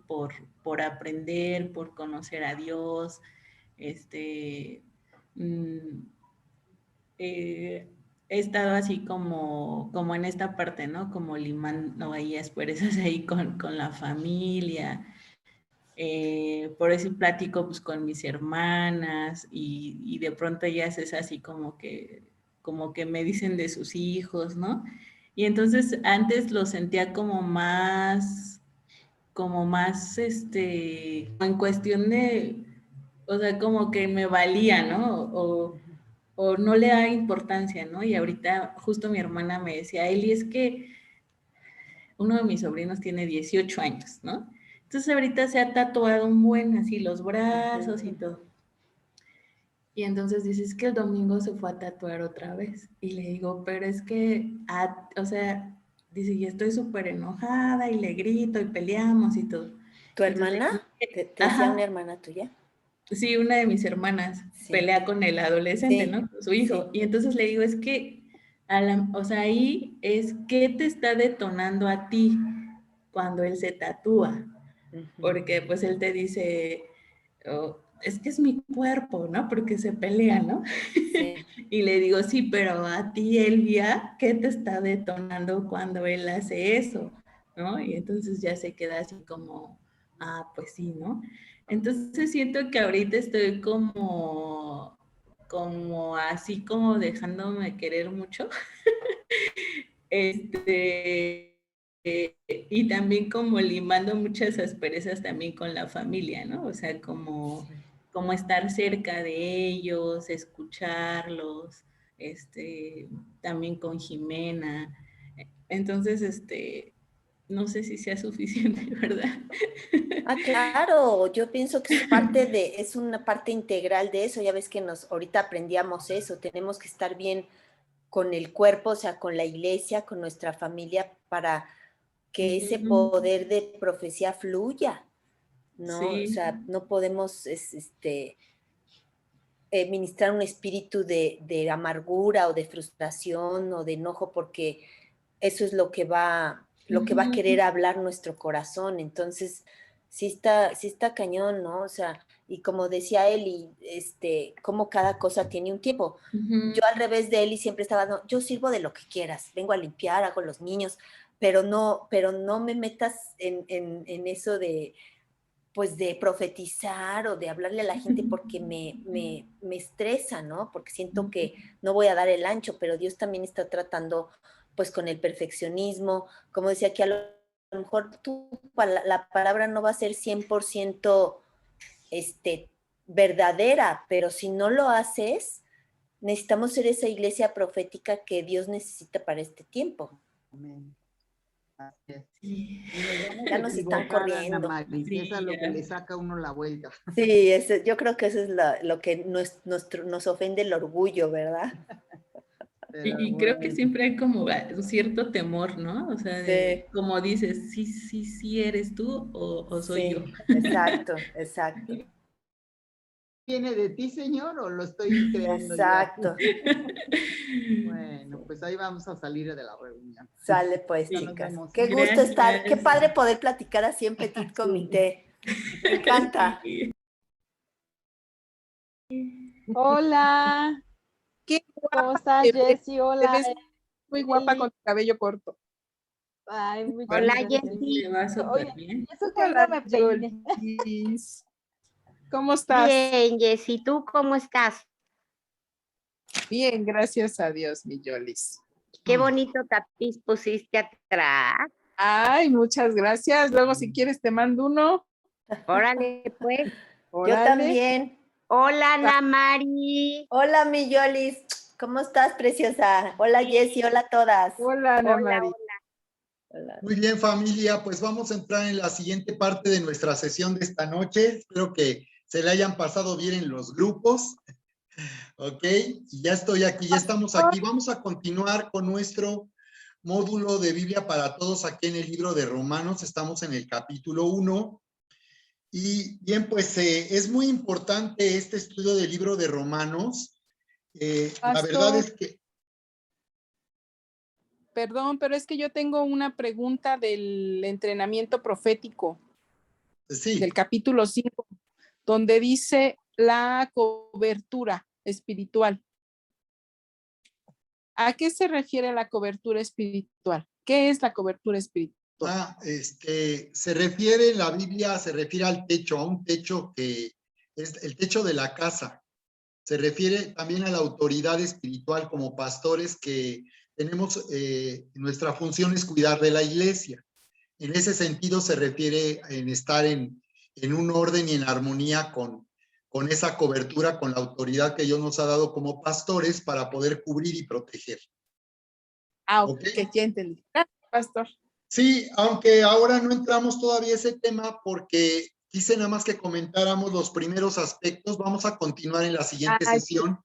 Speaker 5: por aprender, por conocer a Dios, este, mm, eh, he estado así como en esta parte, ¿no? Como limando ahí asperezas ahí con la familia, por eso platico pues con mis hermanas y de pronto ellas es así como que me dicen de sus hijos, ¿no? Y entonces antes lo sentía como más, en cuestión de, o sea, como que me valía, ¿no? O no le da importancia, ¿no? Y ahorita justo mi hermana me decía, Eli, es que uno de mis sobrinos tiene 18 años, ¿no? Entonces ahorita se ha tatuado un buen así los brazos y todo. Y entonces dices que el domingo se fue a tatuar otra vez. Y le digo, pero es que, o sea, dice, y estoy súper enojada y le grito y peleamos y todo.
Speaker 6: ¿Tu
Speaker 5: Y entonces le
Speaker 6: hermana?
Speaker 5: digo,
Speaker 6: ¿Te decía una
Speaker 5: ajá,
Speaker 6: hermana tuya?
Speaker 5: sí, una de mis hermanas
Speaker 6: Sí,
Speaker 5: pelea con el adolescente,
Speaker 6: sí,
Speaker 5: ¿no? Con su hijo.
Speaker 6: sí.
Speaker 5: Y entonces le digo, es que, o sea, ahí es qué te está detonando a ti cuando él se tatúa.
Speaker 6: Ujú,
Speaker 5: Porque pues él te dice, oh, es que es mi cuerpo, ¿no? Porque se pelea, ¿no?
Speaker 6: sí,
Speaker 5: Y le digo, sí, pero a ti, Elvia, ¿qué te está detonando cuando él hace eso? ¿No? Y entonces ya se queda así como, ah, pues sí, ¿no? Entonces siento que ahorita estoy como así como dejándome querer mucho. Y también como limando muchas asperezas también con la familia, ¿no? O sea,
Speaker 6: sí.
Speaker 5: como estar cerca de ellos, escucharlos, también con Jimena. Entonces, no sé si sea suficiente, ¿verdad?
Speaker 6: Ah, claro, yo pienso que es una parte integral de eso. Ya ves que ahorita aprendíamos eso, tenemos que estar bien con el cuerpo, o sea, con la iglesia, con nuestra familia, para que ese
Speaker 5: Ujú.
Speaker 6: poder de profecía fluya, ¿no? O
Speaker 5: Sí.
Speaker 6: sea, no podemos ministrar un espíritu de amargura o de frustración o de enojo, porque eso es lo que va a querer
Speaker 5: Ujú.
Speaker 6: hablar nuestro corazón. Entonces, sí está cañón, ¿no? O sea, y como decía Eli, como cada cosa tiene un tiempo.
Speaker 5: Ujú.
Speaker 6: Yo al revés de Eli siempre estaba, no, yo sirvo de lo que quieras, vengo a limpiar, hago los niños, pero no me metas en eso pues de profetizar o de hablarle a la gente porque me estresa, ¿no? Porque siento que no voy a dar el ancho, pero Dios también está tratando pues con el perfeccionismo. Como decía aquí, a lo mejor la palabra no va a ser 100% verdadera, pero si no lo haces, necesitamos ser esa iglesia profética que Dios necesita para este tiempo.
Speaker 1: Amén. Así es.
Speaker 5: Sí.
Speaker 6: Ya nos están corriendo.
Speaker 1: Sí, eso es lo que
Speaker 5: ya.
Speaker 1: le saca a uno la vuelta.
Speaker 6: Sí, yo creo que eso es lo que nos ofende el orgullo, ¿verdad?
Speaker 1: Pero
Speaker 5: Y creo que
Speaker 1: bueno,
Speaker 5: siempre hay como un cierto temor, ¿no? O sea,
Speaker 6: Sí.
Speaker 5: como dices, sí eres tú o soy yo.
Speaker 6: Sí, exacto, exacto,
Speaker 1: ¿viene de ti, Señor, o lo estoy creando yo?
Speaker 6: exacto.
Speaker 1: Bueno, pues ahí vamos a salir de la reunión.
Speaker 6: Sale pues,
Speaker 1: Ya nos
Speaker 6: chicas.
Speaker 1: vemos.
Speaker 6: Qué gusto estar, qué
Speaker 5: Gracias.
Speaker 6: padre poder platicar así en Petit Comité. Me encanta.
Speaker 5: Sí.
Speaker 4: Hola. Qué
Speaker 7: ¿Cómo
Speaker 4: guapa
Speaker 7: estás,
Speaker 4: te ves.
Speaker 7: Jessie?
Speaker 4: Te
Speaker 7: Hola.
Speaker 4: ves muy guapa
Speaker 7: Eli.
Speaker 4: con tu cabello corto.
Speaker 7: Ay, muchas
Speaker 3: Hola,
Speaker 7: gracias.
Speaker 3: Jessie.
Speaker 5: Te va súper
Speaker 7: Oye,
Speaker 5: bien.
Speaker 7: y eso que hoy no me peiné.
Speaker 4: Yolis. ¿Cómo estás?
Speaker 3: Bien, Jessie, ¿tú cómo estás?
Speaker 4: Bien, gracias a Dios, mi Yolis.
Speaker 3: Qué bonito tapiz pusiste atrás.
Speaker 4: Ay, muchas gracias. Luego, si quieres, te mando uno.
Speaker 3: Órale, pues.
Speaker 6: Yo
Speaker 4: Órale.
Speaker 6: también.
Speaker 3: Hola, Ana Mari.
Speaker 6: Hola, mi Yolis. ¿Cómo estás, preciosa? Hola, Jessie. Hola a todas.
Speaker 4: Hola, Ana
Speaker 3: Hola,
Speaker 4: Mari.
Speaker 6: Hola.
Speaker 2: Muy bien, familia, pues vamos a entrar en la siguiente parte de nuestra sesión de esta noche. Espero que se le hayan pasado bien en los grupos. Ok, y ya estoy aquí, ya estamos aquí. Vamos a continuar con nuestro módulo de Biblia para todos aquí en el libro de Romanos. Estamos en el capítulo 1. Y bien, pues es muy importante este estudio del libro de Romanos. La verdad es que...
Speaker 4: Perdón, pero es que yo tengo una pregunta del entrenamiento profético
Speaker 2: Sí,
Speaker 4: del capítulo 5, donde dice la cobertura espiritual. ¿A qué se refiere la cobertura espiritual? ¿Qué es la cobertura espiritual?
Speaker 2: se refiere, la Biblia se refiere al techo, a un techo que es el techo de la casa. Se refiere también a la autoridad espiritual como pastores que tenemos, nuestra función es cuidar de la iglesia. En ese sentido se refiere en estar en un orden y en armonía con esa cobertura, con la autoridad que Dios nos ha dado como pastores para poder cubrir y proteger.
Speaker 4: Ah,
Speaker 2: ¿Ok?
Speaker 4: ok, ya entendí. Gracias, pastor.
Speaker 2: Sí, aunque ahora no entramos todavía a ese tema porque quise nada más que comentáramos los primeros aspectos. Vamos a continuar en la siguiente
Speaker 4: Ay,
Speaker 2: sesión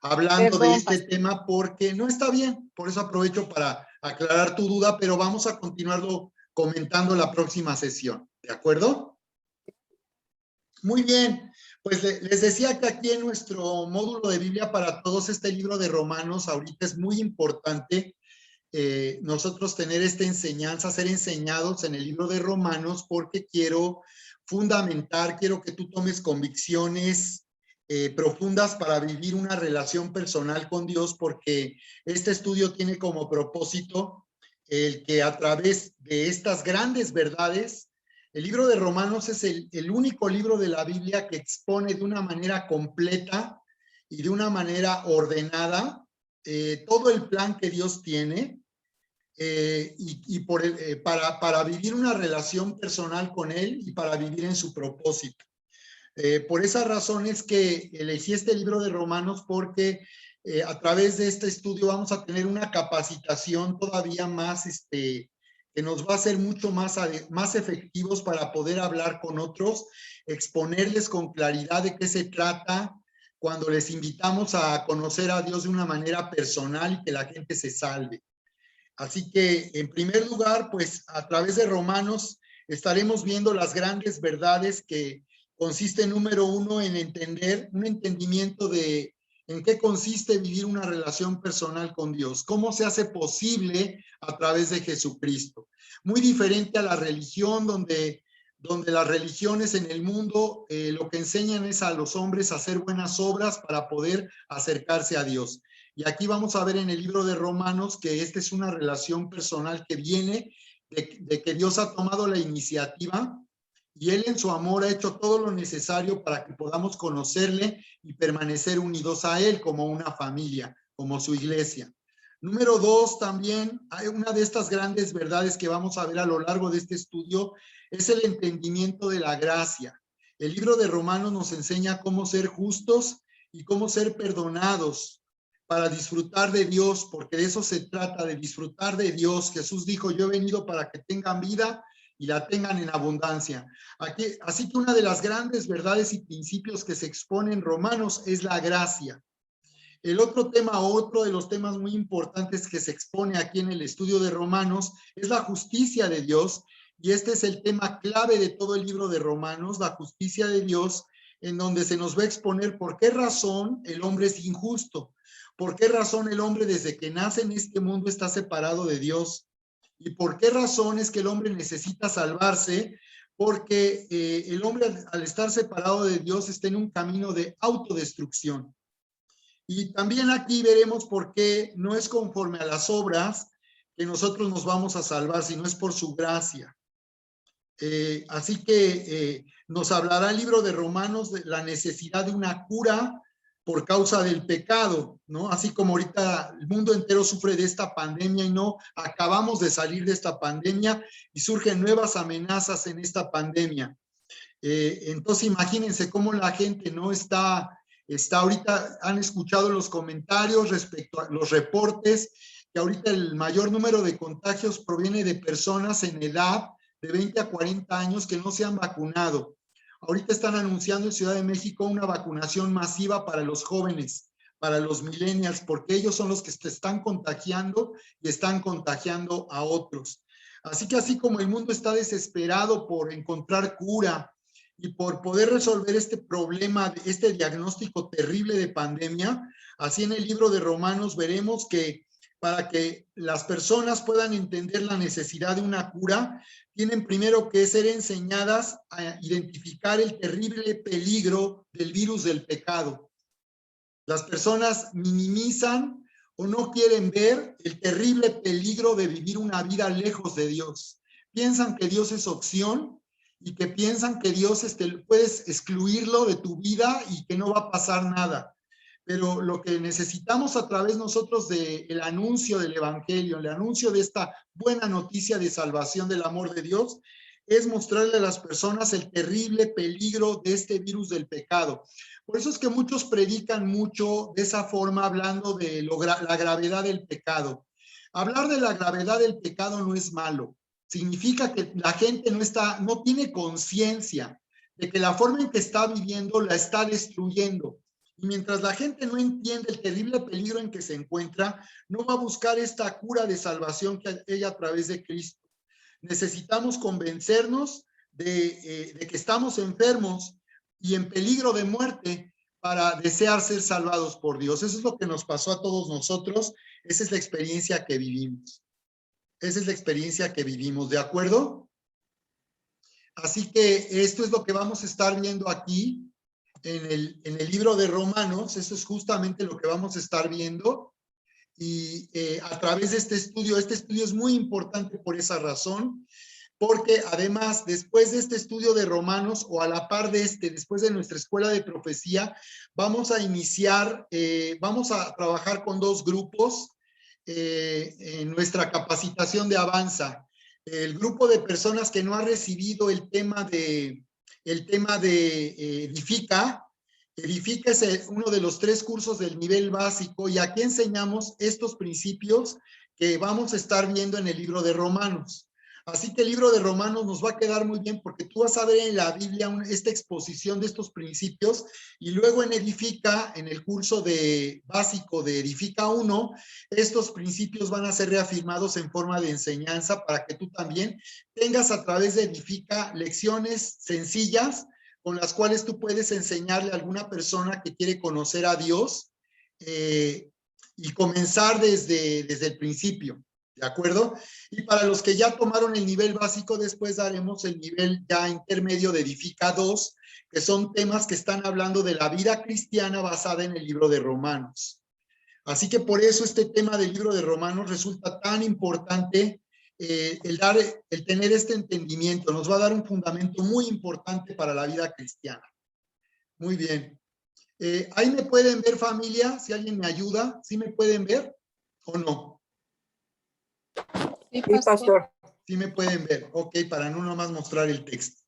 Speaker 2: hablando de
Speaker 4: perdón,
Speaker 2: este
Speaker 4: pastor.
Speaker 2: tema porque no está bien. Por eso aprovecho para aclarar tu duda, pero vamos a continuarlo comentando la próxima sesión. ¿De acuerdo? Muy bien. Pues les decía que aquí en nuestro módulo de Biblia para todos, este libro de Romanos ahorita es muy importante. Nosotros tener esta enseñanza, ser enseñados en el libro de Romanos, porque quiero fundamentar, quiero que tú tomes convicciones profundas para vivir una relación personal con Dios, porque este estudio tiene como propósito el que a través de estas grandes verdades, el libro de Romanos es el único libro de la Biblia que expone de una manera completa y de una manera ordenada todo el plan que Dios tiene para vivir una relación personal con Él y para vivir en su propósito. Por esa razón es que elegí este libro de Romanos porque a través de este estudio vamos a tener una capacitación todavía más, que nos va a hacer mucho más efectivos para poder hablar con otros, exponerles con claridad de qué se trata cuando les invitamos a conocer a Dios de una manera personal y que la gente se salve. Así que, en primer lugar, pues a través de Romanos estaremos viendo las grandes verdades que consiste, número uno, en entender, un entendimiento de en qué consiste vivir una relación personal con Dios, cómo se hace posible a través de Jesucristo. Muy diferente a la religión, donde las religiones en el mundo lo que enseñan es a los hombres a hacer buenas obras para poder acercarse a Dios. Y aquí vamos a ver en el libro de Romanos que esta es una relación personal que viene de que Dios ha tomado la iniciativa y Él en su amor ha hecho todo lo necesario para que podamos conocerle y permanecer unidos a Él como una familia, como su iglesia. Número 2, también hay una de estas grandes verdades que vamos a ver a lo largo de este estudio, es el entendimiento de la gracia. El libro de Romanos nos enseña cómo ser justos y cómo ser perdonados para disfrutar de Dios, porque de eso se trata, de disfrutar de Dios. Jesús dijo, yo he venido para que tengan vida y la tengan en abundancia. Así que una de las grandes verdades y principios que se expone en Romanos es la gracia. El otro tema, otro de los temas muy importantes que se expone aquí en el estudio de Romanos es la justicia de Dios, y este es el tema clave de todo el libro de Romanos, la justicia de Dios, en donde se nos va a exponer por qué razón el hombre es injusto, por qué razón el hombre desde que nace en este mundo está separado de Dios, y por qué razón es que el hombre necesita salvarse, porque el hombre al estar separado de Dios está en un camino de autodestrucción. Y también aquí veremos por qué no es conforme a las obras que nosotros nos vamos a salvar, sino es por su gracia. Así que nos hablará el libro de Romanos de la necesidad de una cura por causa del pecado, ¿no? Así como ahorita el mundo entero sufre de esta pandemia y no acabamos de salir de esta pandemia y surgen nuevas amenazas en esta pandemia. Entonces imagínense cómo la gente no está ahorita, han escuchado los comentarios respecto a los reportes, que ahorita el mayor número de contagios proviene de personas en edad de 20 a 40 años que no se han vacunado. Ahorita están anunciando en Ciudad de México una vacunación masiva para los jóvenes, para los millennials, porque ellos son los que se están contagiando y están contagiando a otros. Así que así como el mundo está desesperado por encontrar cura y por poder resolver este problema, este diagnóstico terrible de pandemia, así en el libro de Romanos veremos que para que las personas puedan entender la necesidad de una cura, tienen primero que ser enseñadas a identificar el terrible peligro del virus del pecado. Las personas minimizan o no quieren ver el terrible peligro de vivir una vida lejos de Dios. Piensan que Dios es opción y que piensan que Dios puedes excluirlo de tu vida y que no va a pasar nada. Pero lo que necesitamos a través nosotros del anuncio del evangelio, el anuncio de esta buena noticia de salvación del amor de Dios, es mostrarle a las personas el terrible peligro de este virus del pecado. Por eso es que muchos predican mucho de esa forma, hablando de la gravedad del pecado. Hablar de la gravedad del pecado no es malo. Significa que la gente no tiene conciencia de que la forma en que está viviendo la está destruyendo. Y mientras la gente no entiende el terrible peligro en que se encuentra, no va a buscar esta cura de salvación que ella a través de Cristo. Necesitamos convencernos de que estamos enfermos y en peligro de muerte para desear ser salvados por Dios. Eso es lo que nos pasó a todos nosotros. Esa es la experiencia que vivimos. Esa es la experiencia que vivimos, ¿de acuerdo? Así que esto es lo que vamos a estar viendo aquí en el libro de Romanos. Eso es justamente lo que vamos a estar viendo. Y a través de este estudio es muy importante por esa razón, porque además después de este estudio de Romanos, o a la par de después de nuestra escuela de profecía, vamos a iniciar, vamos a trabajar con 2 grupos en nuestra capacitación de Avanza. El grupo de personas que no ha recibido el tema de Edifica. Edifica es uno de los 3 cursos del nivel básico, y aquí enseñamos estos principios que vamos a estar viendo en el libro de Romanos. Así que el libro de Romanos nos va a quedar muy bien, porque tú vas a ver en la Biblia esta exposición de estos principios, y luego en Edifica, en el curso básico de Edifica 1, estos principios van a ser reafirmados en forma de enseñanza para que tú también tengas a través de Edifica lecciones sencillas con las cuales tú puedes enseñarle a alguna persona que quiere conocer a Dios y comenzar desde el principio, ¿de acuerdo? Y para los que ya tomaron el nivel básico, después daremos el nivel ya intermedio de Edifica 2, que son temas que están hablando de la vida cristiana basada en el libro de Romanos. Así que por eso este tema del libro de Romanos resulta tan importante el tener este entendimiento, nos va a dar un fundamento muy importante para la vida cristiana. Muy bien. ¿Ahí me pueden ver, familia? Si alguien me ayuda, ¿sí me pueden ver o no?
Speaker 4: Sí, pastor.
Speaker 2: Sí me pueden ver. Ok, para no nomás mostrar el texto.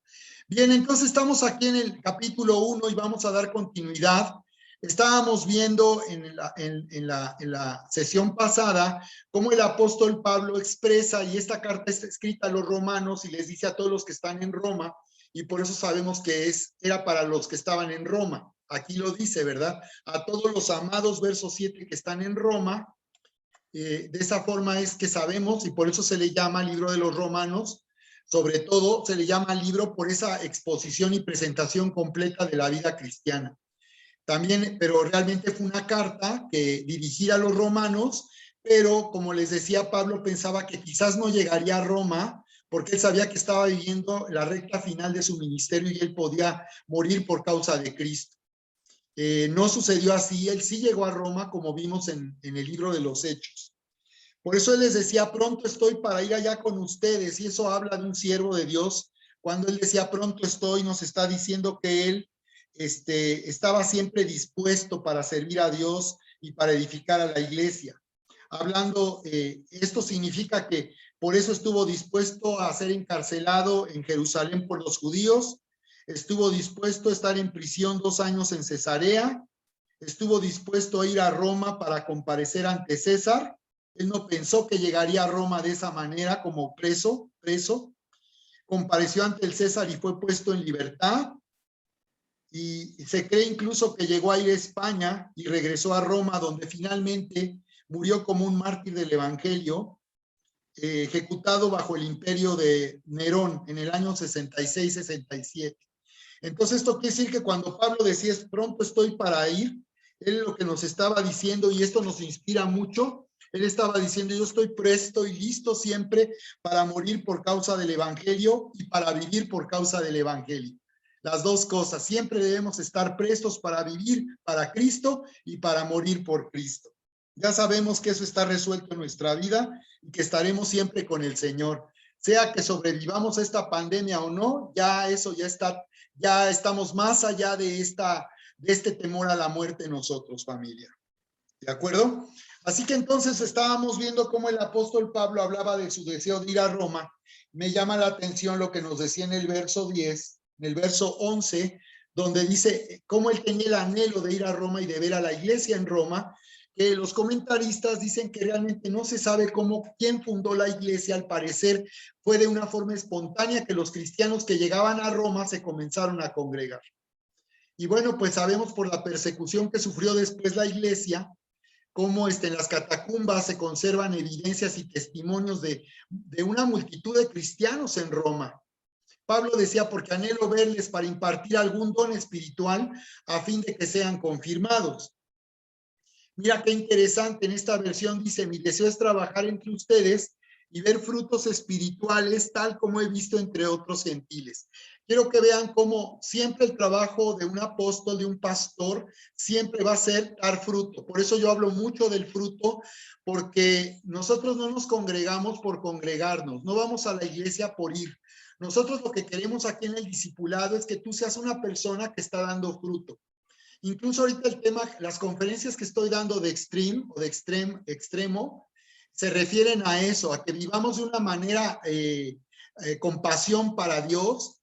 Speaker 2: Bien, entonces estamos aquí en el capítulo 1 y vamos a dar continuidad. Estábamos viendo en la sesión pasada cómo el apóstol Pablo expresa, y esta carta está escrita a los romanos y les dice a todos los que están en Roma, y por eso sabemos que era para los que estaban en Roma. Aquí lo dice, ¿verdad? A todos los amados, verso 7, que están en Roma. De esa forma es que sabemos, y por eso se le llama libro de los Romanos. Sobre todo se le llama libro por esa exposición y presentación completa de la vida cristiana. También, pero realmente fue una carta que dirigida a los romanos, pero como les decía, Pablo pensaba que quizás no llegaría a Roma, porque él sabía que estaba viviendo la recta final de su ministerio y él podía morir por causa de Cristo. No sucedió así, él sí llegó a Roma, como vimos en el libro de los Hechos. Por eso él les decía, pronto estoy para ir allá con ustedes, y eso habla de un siervo de Dios. Cuando él decía, pronto estoy, nos está diciendo que él estaba siempre dispuesto para servir a Dios y para edificar a la iglesia. Hablando, esto significa que por eso estuvo dispuesto a ser encarcelado en Jerusalén por los judíos, estuvo dispuesto a estar en prisión 2 años en Cesarea, estuvo dispuesto a ir a Roma para comparecer ante César. Él no pensó que llegaría a Roma de esa manera, como preso. Compareció ante el César y fue puesto en libertad. Y se cree incluso que llegó a ir a España y regresó a Roma, donde finalmente murió como un mártir del Evangelio, ejecutado bajo el imperio de Nerón en el año 66-67. Entonces esto quiere decir que cuando Pablo decía, pronto estoy para ir, él lo que nos estaba diciendo, y esto nos inspira mucho, él estaba diciendo, yo estoy presto y listo siempre para morir por causa del Evangelio y para vivir por causa del Evangelio. Las dos cosas, siempre debemos estar prestos para vivir para Cristo y para morir por Cristo. Ya sabemos que eso está resuelto en nuestra vida y que estaremos siempre con el Señor. Sea que sobrevivamos a esta pandemia o no, ya eso ya estamos más allá de este temor a la muerte nosotros, familia. ¿De acuerdo? Así que entonces estábamos viendo cómo el apóstol Pablo hablaba de su deseo de ir a Roma. Me llama la atención lo que nos decía en el verso 10, en el verso 11, donde dice cómo él tenía el anhelo de ir a Roma y de ver a la iglesia en Roma, que los comentaristas dicen que realmente no se sabe quién fundó la iglesia. Al parecer fue de una forma espontánea que los cristianos que llegaban a Roma se comenzaron a congregar. Y bueno, pues sabemos por la persecución que sufrió después la iglesia, cómo en las catacumbas se conservan evidencias y testimonios de una multitud de cristianos en Roma. Pablo decía, porque anhelo verles para impartir algún don espiritual a fin de que sean confirmados. Mira qué interesante, en esta versión dice, mi deseo es trabajar entre ustedes y ver frutos espirituales tal como he visto entre otros gentiles. Quiero que vean cómo siempre el trabajo de un apóstol, de un pastor, siempre va a ser dar fruto. Por eso yo hablo mucho del fruto, porque nosotros no nos congregamos por congregarnos, no vamos a la iglesia por ir. Nosotros lo que queremos aquí en el discipulado es que tú seas una persona que está dando fruto. Incluso ahorita el tema, las conferencias que estoy dando de extreme o de extremo, se refieren a eso, a que vivamos de una manera con pasión para Dios,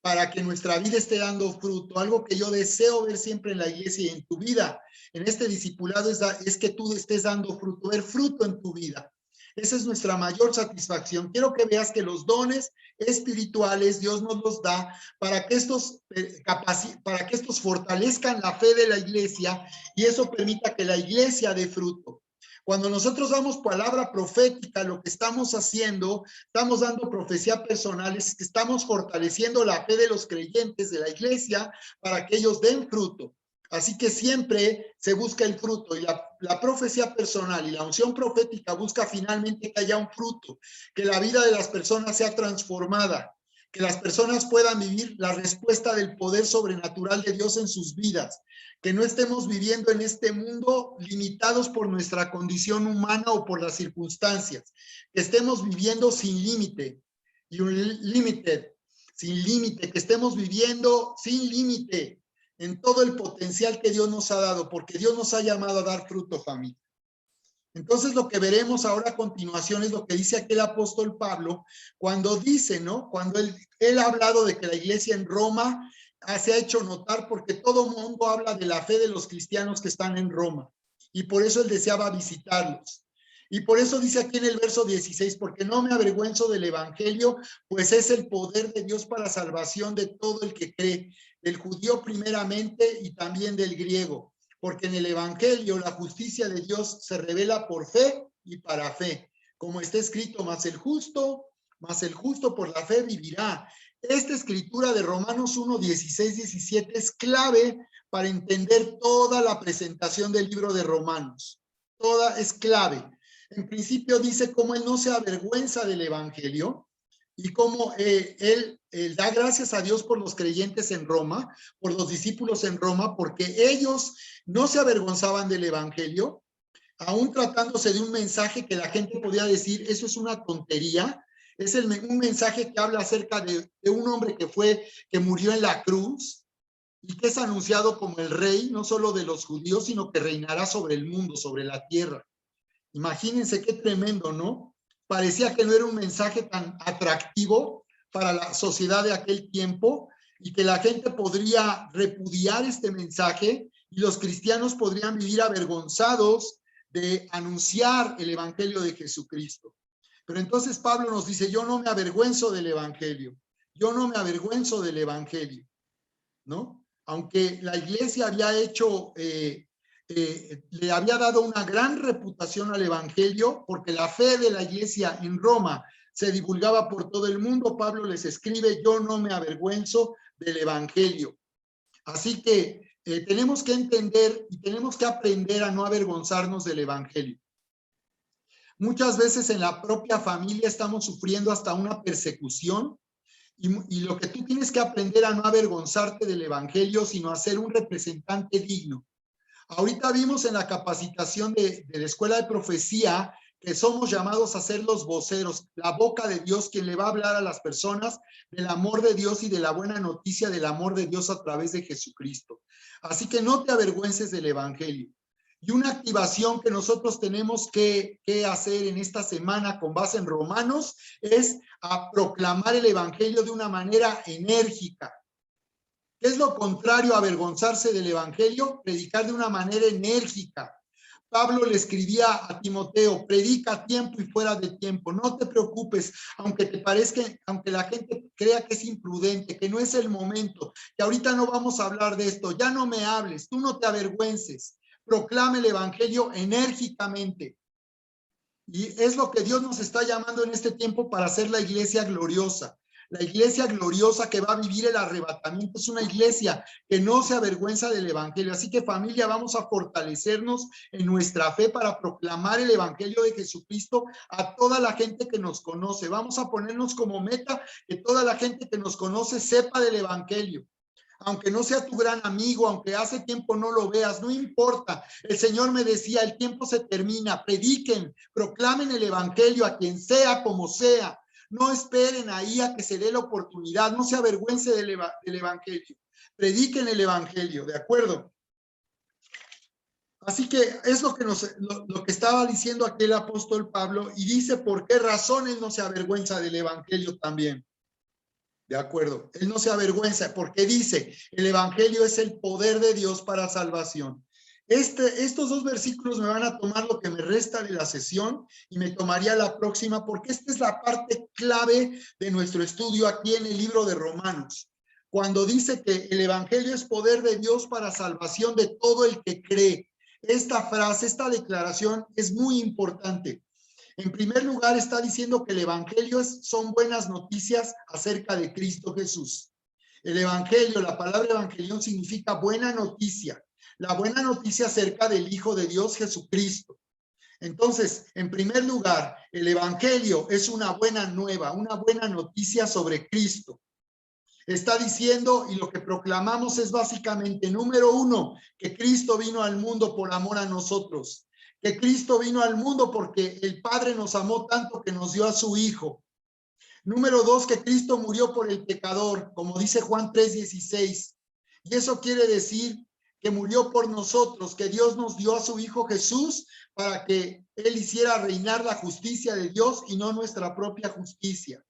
Speaker 2: para que nuestra vida esté dando fruto. Algo que yo deseo ver siempre en la iglesia y en tu vida, en este discipulado, es que tú estés dando fruto, ver fruto en tu vida. Esa es nuestra mayor satisfacción. Quiero que veas que los dones espirituales Dios nos los da para que estos fortalezcan la fe de la iglesia y eso permita que la iglesia dé fruto. Cuando nosotros damos palabra profética, lo que estamos haciendo, estamos dando profecía personal, es que estamos fortaleciendo la fe de los creyentes de la iglesia para que ellos den fruto. Así que siempre se busca el fruto y la profecía personal y la unción profética busca finalmente que haya un fruto, que la vida de las personas sea transformada. que las personas puedan vivir la respuesta del poder sobrenatural de Dios en sus vidas, que no estemos viviendo en este mundo limitados por nuestra condición humana o por las circunstancias, que estemos viviendo sin límite, sin límite, que estemos viviendo sin límite en todo el potencial que Dios nos ha dado, porque Dios nos ha llamado a dar fruto, familia. Entonces lo que veremos ahora a continuación es lo que dice aquí el apóstol Pablo cuando dice, ¿no? Cuando él ha hablado de que la iglesia en Roma se ha hecho notar porque todo mundo habla de la fe de los cristianos que están en Roma y por eso él deseaba visitarlos. Y por eso dice aquí en el verso 16, porque no me avergüenzo del evangelio, pues es el poder de Dios para salvación de todo el que cree, del judío primeramente y también del griego. Porque en el evangelio la justicia de Dios se revela por fe y para fe. Como está escrito, mas el justo por la fe vivirá. Esta escritura de Romanos 1, 16, 17 es clave para entender toda la presentación del libro de Romanos. Toda es clave. En principio dice cómo él no se avergüenza del evangelio y cómo él da gracias a Dios por los creyentes en Roma, por los discípulos en Roma, porque ellos no se avergonzaban del evangelio, aún tratándose de un mensaje que la gente podía decir, eso es una tontería, es un mensaje que habla acerca de un hombre que murió en la cruz y que es anunciado como el rey, no solo de los judíos, sino que reinará sobre el mundo, sobre la tierra. Imagínense qué tremendo, ¿no? Parecía que no era un mensaje tan atractivo para la sociedad de aquel tiempo y que la gente podría repudiar este mensaje y los cristianos podrían vivir avergonzados de anunciar el evangelio de Jesucristo. Pero entonces Pablo nos dice, yo no me avergüenzo del evangelio, yo no me avergüenzo del evangelio, ¿no? Aunque la iglesia había hecho... le había dado una gran reputación al evangelio porque la fe de la iglesia en Roma se divulgaba por todo el mundo. Pablo les escribe, yo no me avergüenzo del evangelio. Así que tenemos que entender y tenemos que aprender a no avergonzarnos del evangelio. Muchas veces en la propia familia estamos sufriendo hasta una persecución y lo que tú tienes que aprender a no avergonzarte del evangelio, sino a ser un representante digno. Ahorita vimos en la capacitación de la Escuela de Profecía que somos llamados a ser los voceros, la boca de Dios, quien le va a hablar a las personas del amor de Dios y de la buena noticia del amor de Dios a través de Jesucristo. Así que no te avergüences del evangelio. Y una activación que nosotros tenemos que hacer en esta semana con base en Romanos es a proclamar el evangelio de una manera enérgica. ¿Qué es lo contrario a avergonzarse del evangelio? Predicar de una manera enérgica. Pablo le escribía a Timoteo, predica a tiempo y fuera de tiempo. No te preocupes, aunque te parezca, aunque la gente crea que es imprudente, que no es el momento, que ahorita no vamos a hablar de esto, ya no me hables, tú no te avergüences. Proclame el evangelio enérgicamente. Y es lo que Dios nos está llamando en este tiempo para hacer la iglesia gloriosa. La iglesia gloriosa que va a vivir el arrebatamiento es una iglesia que no se avergüenza del evangelio. Así que, familia, vamos a fortalecernos en nuestra fe para proclamar el evangelio de Jesucristo a toda la gente que nos conoce. Vamos a ponernos como meta que toda la gente que nos conoce sepa del evangelio. Aunque no sea tu gran amigo, aunque hace tiempo no lo veas, no importa. El Señor me decía, el tiempo se termina, prediquen, proclamen el evangelio a quien sea, como sea. No esperen ahí a que se dé la oportunidad, no se avergüence del evangelio. Prediquen el evangelio, ¿de acuerdo? Así que es lo que estaba diciendo aquí el apóstol Pablo y dice por qué razón él no se avergüenza del evangelio también. De acuerdo, él no se avergüenza porque dice, el evangelio es el poder de Dios para salvación. Estos dos versículos me van a tomar lo que me resta de la sesión y me tomaría la próxima porque esta es la parte clave de nuestro estudio aquí en el libro de Romanos. Cuando dice que el evangelio es poder de Dios para salvación de todo el que cree. Esta frase, esta declaración es muy importante. En primer lugar, está diciendo que el evangelio son buenas noticias acerca de Cristo Jesús. El evangelio, la palabra evangelión significa buena noticia. La buena noticia acerca del Hijo de Dios, Jesucristo. Entonces, en primer lugar, el evangelio es una buena nueva, una buena noticia sobre Cristo. Está diciendo, y lo que proclamamos es básicamente, número uno, que Cristo vino al mundo por amor a nosotros, que Cristo vino al mundo porque el Padre nos amó tanto que nos dio a su Hijo. Número dos, que Cristo murió por el pecador, como dice Juan 3:16. Y eso quiere decir que murió por nosotros, que Dios nos dio a su Hijo Jesús para que Él hiciera reinar la justicia de Dios y no nuestra propia justicia.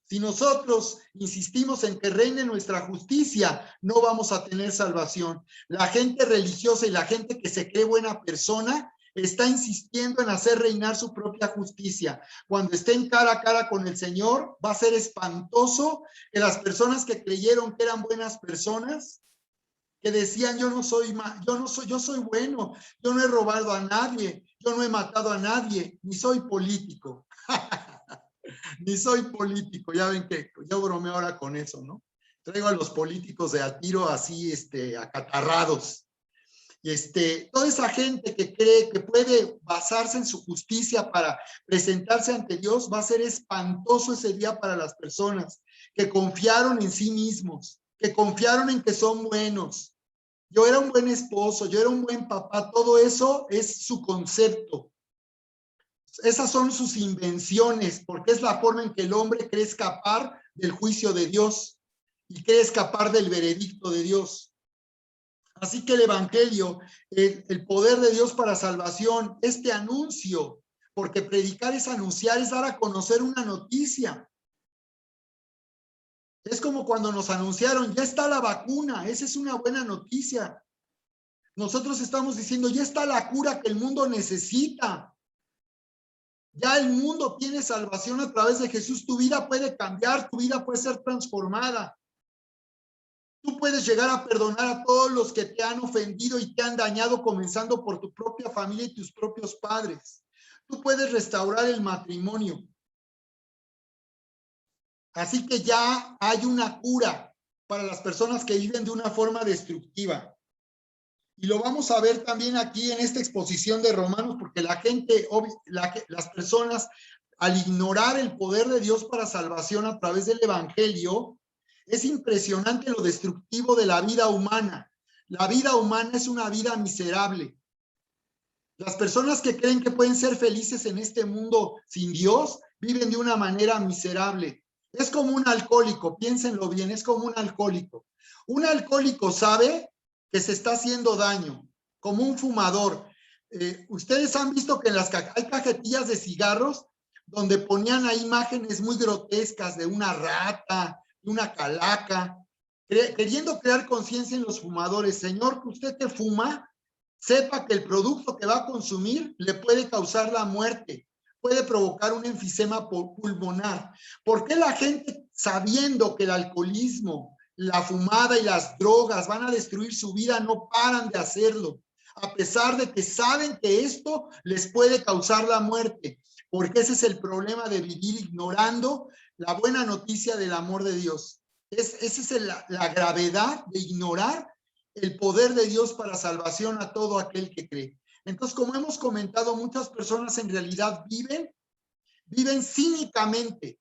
Speaker 2: Si nosotros insistimos en que reine nuestra justicia, no vamos a tener salvación. La gente religiosa y la gente que se cree buena persona está insistiendo en hacer reinar su propia justicia. Cuando estén cara a cara con el Señor, va a ser espantoso que las personas que creyeron que eran buenas personas, que decían yo soy bueno, yo no he robado a nadie, yo no he matado a nadie, ni soy político. Ni soy político, ya ven que yo bromeo ahora con eso, ¿no? Traigo a los políticos de a tiro así, acatarrados. Toda esa gente que cree que puede basarse en su justicia para presentarse ante Dios, va a ser espantoso ese día para las personas que confiaron en sí mismos, que confiaron en que son buenos. Yo era un buen esposo, yo era un buen papá, todo eso es su concepto. Esas son sus invenciones, porque es la forma en que el hombre cree escapar del juicio de Dios y cree escapar del veredicto de Dios. Así que el evangelio, el poder de Dios para salvación, este anuncio, porque predicar es anunciar, es dar a conocer una noticia. Es como cuando nos anunciaron, ya está la vacuna, esa es una buena noticia. Nosotros estamos diciendo, ya está la cura que el mundo necesita. Ya el mundo tiene salvación a través de Jesús. Tu vida puede cambiar, tu vida puede ser transformada. Tú puedes llegar a perdonar a todos los que te han ofendido y te han dañado, comenzando por tu propia familia y tus propios padres. Tú puedes restaurar el matrimonio. Así que ya hay una cura para las personas que viven de una forma destructiva. Y lo vamos a ver también aquí en esta exposición de Romanos, porque las personas, al ignorar el poder de Dios para salvación a través del evangelio, es impresionante lo destructivo de la vida humana. La vida humana es una vida miserable. Las personas que creen que pueden ser felices en este mundo sin Dios, viven de una manera miserable. Es como un alcohólico, piénsenlo bien, es como un alcohólico. Un alcohólico sabe que se está haciendo daño, como un fumador. Ustedes han visto que hay cajetillas de cigarros donde ponían ahí imágenes muy grotescas de una rata, de una calaca, queriendo crear conciencia en los fumadores. Señor, que usted que fuma, sepa que el producto que va a consumir le puede causar la muerte, puede provocar un enfisema pulmonar. ¿Por qué la gente, sabiendo que el alcoholismo, la fumada y las drogas van a destruir su vida, no paran de hacerlo? A pesar de que saben que esto les puede causar la muerte, porque ese es el problema de vivir ignorando la buena noticia del amor de Dios. Esa es la gravedad de ignorar el poder de Dios para salvación a todo aquel que cree. Entonces, como hemos comentado, muchas personas en realidad viven cínicamente,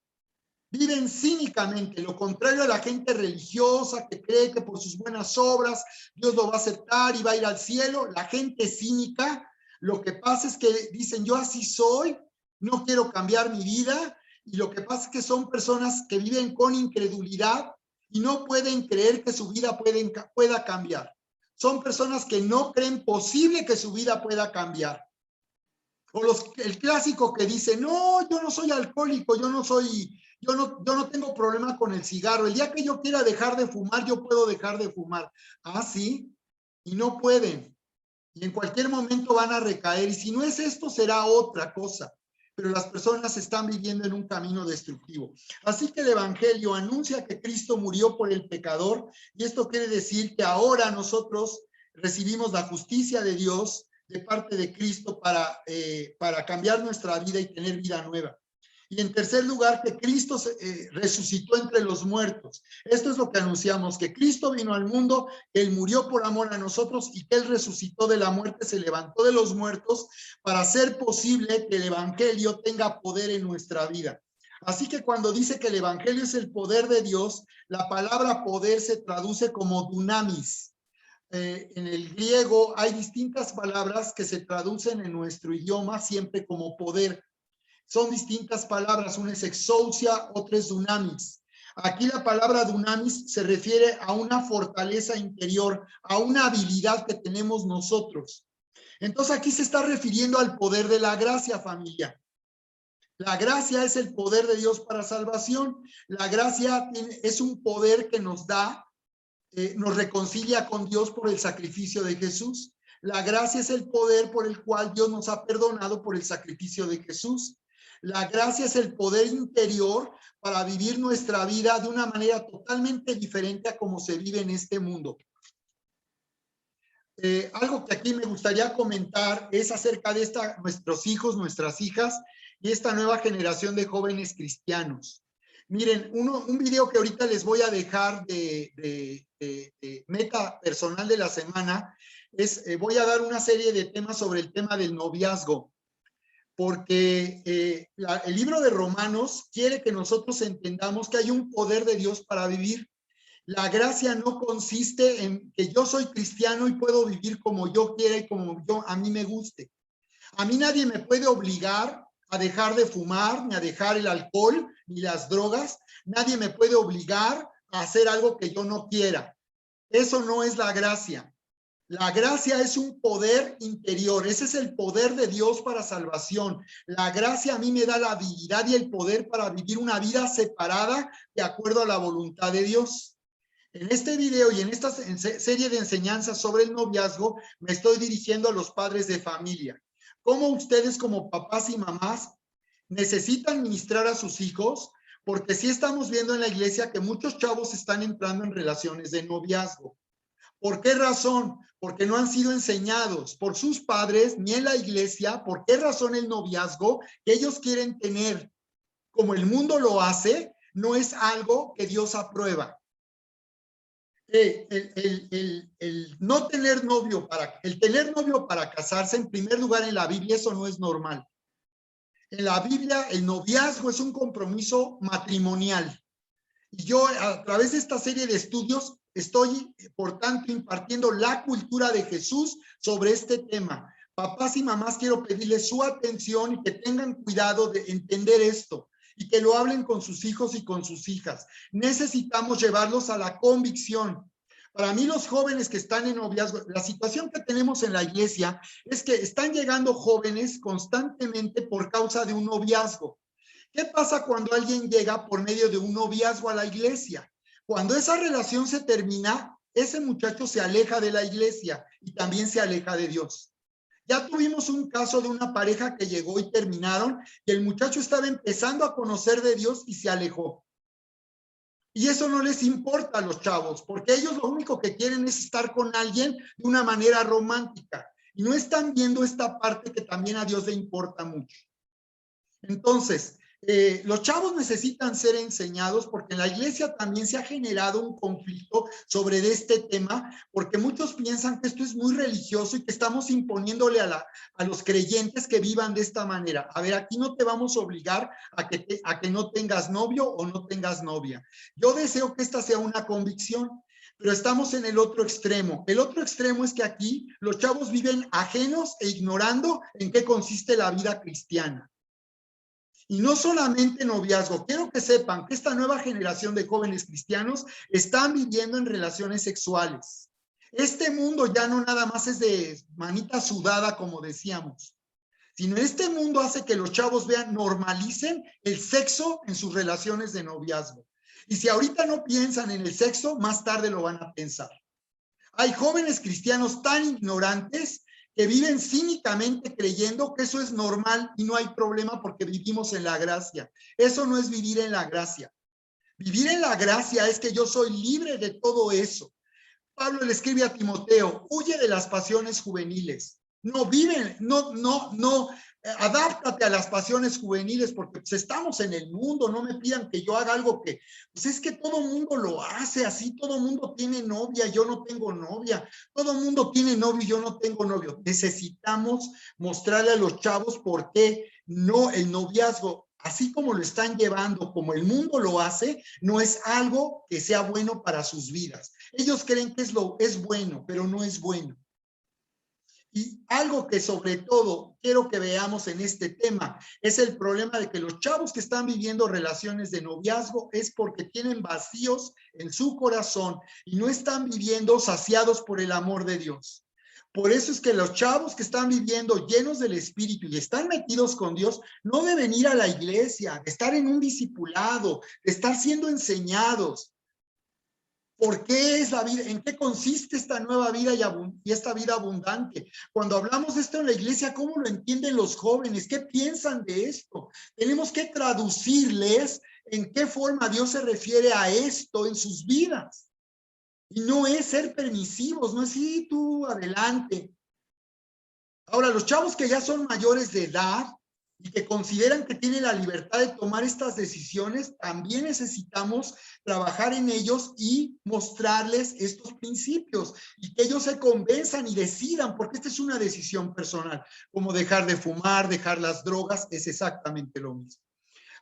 Speaker 2: lo contrario a la gente religiosa que cree que por sus buenas obras Dios lo va a aceptar y va a ir al cielo. La gente cínica, lo que pasa es que dicen, yo así soy, no quiero cambiar mi vida, y lo que pasa es que son personas que viven con incredulidad y no pueden creer que su vida pueda cambiar. Son personas que no creen posible que su vida pueda cambiar. O el clásico que dice, no, yo no soy alcohólico, yo no tengo problema con el cigarro. El día que yo quiera dejar de fumar, yo puedo dejar de fumar. Ah, sí, y no pueden. Y en cualquier momento van a recaer. Y si no es esto, será otra cosa. Pero las personas están viviendo en un camino destructivo. Así que el evangelio anuncia que Cristo murió por el pecador, y esto quiere decir que ahora nosotros recibimos la justicia de Dios de parte de Cristo para cambiar nuestra vida y tener vida nueva. Y en tercer lugar, que Cristo resucitó entre los muertos. Esto es lo que anunciamos, que Cristo vino al mundo, que Él murió por amor a nosotros y que Él resucitó de la muerte, se levantó de los muertos para hacer posible que el evangelio tenga poder en nuestra vida. Así que cuando dice que el evangelio es el poder de Dios, la palabra poder se traduce como dunamis. En el griego hay distintas palabras que se traducen en nuestro idioma siempre como poder. Son distintas palabras, una es exousia, otra es dunamis. Aquí la palabra dunamis se refiere a una fortaleza interior, a una habilidad que tenemos nosotros. Entonces aquí se está refiriendo al poder de la gracia, familia. La gracia es el poder de Dios para salvación. La gracia es un poder que nos da, nos reconcilia con Dios por el sacrificio de Jesús. La gracia es el poder por el cual Dios nos ha perdonado por el sacrificio de Jesús. La gracia es el poder interior para vivir nuestra vida de una manera totalmente diferente a como se vive en este mundo. Algo que aquí me gustaría comentar es acerca de nuestros hijos, nuestras hijas y esta nueva generación de jóvenes cristianos. Miren, un video que ahorita les voy a dejar de meta personal de la semana voy a dar una serie de temas sobre el tema del noviazgo. Porque el libro de Romanos quiere que nosotros entendamos que hay un poder de Dios para vivir. La gracia no consiste en que yo soy cristiano y puedo vivir como yo quiera y como a mí me guste. A mí nadie me puede obligar a dejar de fumar, ni a dejar el alcohol, ni las drogas. Nadie me puede obligar a hacer algo que yo no quiera. Eso no es la gracia. La gracia es un poder interior, ese es el poder de Dios para salvación. La gracia a mí me da la habilidad y el poder para vivir una vida separada de acuerdo a la voluntad de Dios. En este video y en esta serie de enseñanzas sobre el noviazgo, me estoy dirigiendo a los padres de familia. ¿Cómo ustedes como papás y mamás necesitan ministrar a sus hijos? Porque sí estamos viendo en la iglesia que muchos chavos están entrando en relaciones de noviazgo. ¿Por qué razón? Porque no han sido enseñados por sus padres ni en la iglesia. ¿Por qué razón el noviazgo que ellos quieren tener, como el mundo lo hace, no es algo que Dios aprueba? El no tener novio el tener novio para casarse, en primer lugar en la Biblia, eso no es normal. En la Biblia, el noviazgo es un compromiso matrimonial. Y yo, a través de esta serie de estudios, estoy, por tanto, impartiendo la cultura de Jesús sobre este tema. Papás y mamás, quiero pedirles su atención y que tengan cuidado de entender esto y que lo hablen con sus hijos y con sus hijas. Necesitamos llevarlos a la convicción. Para mí, los jóvenes que están en noviazgo, la situación que tenemos en la iglesia es que están llegando jóvenes constantemente por causa de un noviazgo. ¿Qué pasa cuando alguien llega por medio de un noviazgo a la iglesia? Cuando esa relación se termina, ese muchacho se aleja de la iglesia y también se aleja de Dios. Ya tuvimos un caso de una pareja que llegó y terminaron, y el muchacho estaba empezando a conocer de Dios y se alejó. Y eso no les importa a los chavos, porque ellos lo único que quieren es estar con alguien de una manera romántica. Y no están viendo esta parte que también a Dios le importa mucho. Entonces, los chavos necesitan ser enseñados porque en la iglesia también se ha generado un conflicto sobre este tema, porque muchos piensan que esto es muy religioso y que estamos imponiéndole a los creyentes que vivan de esta manera. A ver, aquí no te vamos a obligar a que no tengas novio o no tengas novia. Yo deseo que esta sea una convicción, pero estamos en el otro extremo. El otro extremo es que aquí los chavos viven ajenos e ignorando en qué consiste la vida cristiana. Y no solamente noviazgo, quiero que sepan que esta nueva generación de jóvenes cristianos están viviendo en relaciones sexuales. Este mundo ya no nada más es de manita sudada, como decíamos, sino este mundo hace que los chavos normalicen el sexo en sus relaciones de noviazgo. Y si ahorita no piensan en el sexo, más tarde lo van a pensar. Hay jóvenes cristianos tan ignorantes que viven cínicamente creyendo que eso es normal y no hay problema porque vivimos en la gracia. Eso no es vivir en la gracia. Vivir en la gracia es que yo soy libre de todo eso. Pablo le escribe a Timoteo, huye de las pasiones juveniles. No adáptate a las pasiones juveniles, porque pues estamos en el mundo, no me pidan que yo haga algo que, pues es que todo mundo lo hace así, todo mundo tiene novia, yo no tengo novia, todo mundo tiene novio, yo no tengo novio. Necesitamos mostrarle a los chavos por qué no, el noviazgo, así como lo están llevando, como el mundo lo hace, no es algo que sea bueno para sus vidas. Ellos creen que es bueno, pero no es bueno. Y algo que sobre todo quiero que veamos en este tema es el problema de que los chavos que están viviendo relaciones de noviazgo es porque tienen vacíos en su corazón y no están viviendo saciados por el amor de Dios. Por eso es que los chavos que están viviendo llenos del Espíritu y están metidos con Dios no deben ir a la iglesia, de estar en un discipulado, de estar siendo enseñados. ¿Por qué es la vida? ¿En qué consiste esta nueva vida y esta vida abundante? Cuando hablamos de esto en la iglesia, ¿cómo lo entienden los jóvenes? ¿Qué piensan de esto? Tenemos que traducirles en qué forma Dios se refiere a esto en sus vidas. Y no es ser permisivos, no es, sí, tú, adelante. Ahora, los chavos que ya son mayores de edad y que consideran que tienen la libertad de tomar estas decisiones, también necesitamos trabajar en ellos y mostrarles estos principios y que ellos se convenzan y decidan, porque esta es una decisión personal, como dejar de fumar, dejar las drogas, es exactamente lo mismo.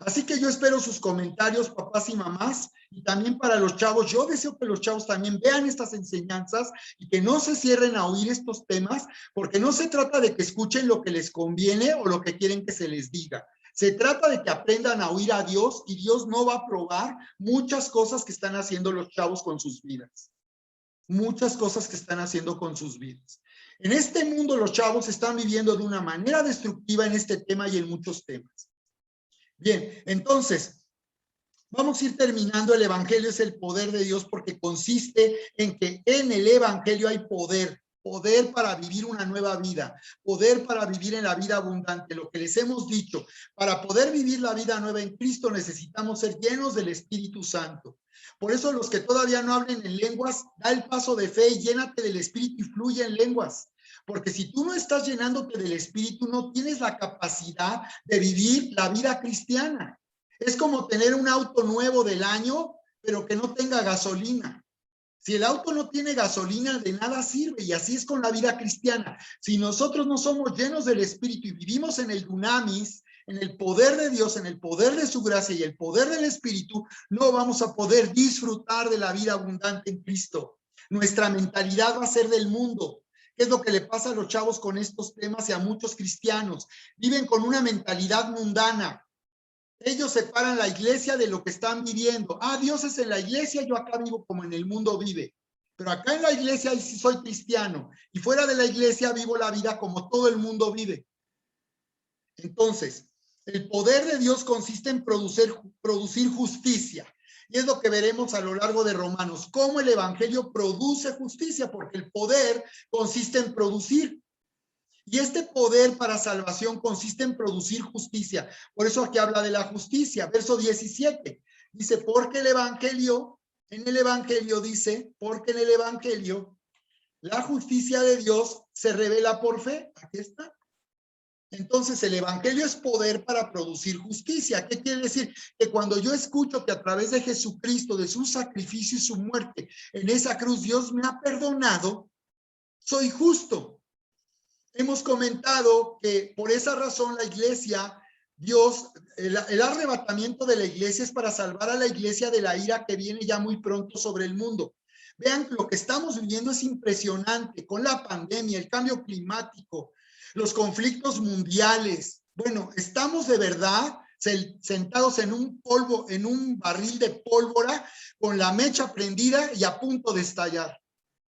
Speaker 2: Así que yo espero sus comentarios, papás y mamás, y también para los chavos. Yo deseo que los chavos también vean estas enseñanzas y que no se cierren a oír estos temas, porque no se trata de que escuchen lo que les conviene o lo que quieren que se les diga. Se trata de que aprendan a oír a Dios y Dios no va a probar muchas cosas que están haciendo los chavos con sus vidas. Muchas cosas que están haciendo con sus vidas. En este mundo los chavos están viviendo de una manera destructiva en este tema y en muchos temas. Bien, entonces, vamos a ir terminando. El evangelio es el poder de Dios porque consiste en que en el evangelio hay poder para vivir una nueva vida, poder para vivir en la vida abundante. Lo que les hemos dicho, para poder vivir la vida nueva en Cristo necesitamos ser llenos del Espíritu Santo. Por eso los que todavía no hablen en lenguas, da el paso de fe y llénate del Espíritu y fluye en lenguas. Porque si tú no estás llenándote del Espíritu, no tienes la capacidad de vivir la vida cristiana. Es como tener un auto nuevo del año, pero que no tenga gasolina. Si el auto no tiene gasolina, de nada sirve. Y así es con la vida cristiana. Si nosotros no somos llenos del Espíritu y vivimos en el dunamis, en el poder de Dios, en el poder de su gracia y el poder del Espíritu, no vamos a poder disfrutar de la vida abundante en Cristo. Nuestra mentalidad va a ser del mundo. ¿Qué es lo que le pasa a los chavos con estos temas y a muchos cristianos? Viven con una mentalidad mundana. Ellos separan la iglesia de lo que están viviendo. Ah, Dios es en la iglesia, yo acá vivo como en el mundo vive. Pero acá en la iglesia sí soy cristiano. Y fuera de la iglesia vivo la vida como todo el mundo vive. Entonces, el poder de Dios consiste en producir justicia. Y es lo que veremos a lo largo de Romanos, cómo el evangelio produce justicia, porque el poder consiste en producir. Y este poder para salvación consiste en producir justicia. Por eso aquí habla de la justicia. Verso 17. Dice, porque el evangelio, en el evangelio dice, porque en el evangelio la justicia de Dios se revela por fe. Aquí está. Entonces el evangelio es poder para producir justicia. ¿Qué quiere decir? Que cuando yo escucho que a través de Jesucristo, de su sacrificio y su muerte en esa cruz, Dios me ha perdonado, soy justo. Hemos comentado que por esa razón la iglesia, Dios, el arrebatamiento de la iglesia es para salvar a la iglesia de la ira que viene ya muy pronto sobre el mundo. Vean, lo que estamos viviendo es impresionante con la pandemia, el cambio climático, los conflictos mundiales. Bueno, estamos de verdad sentados en un barril de pólvora con la mecha prendida y a punto de estallar.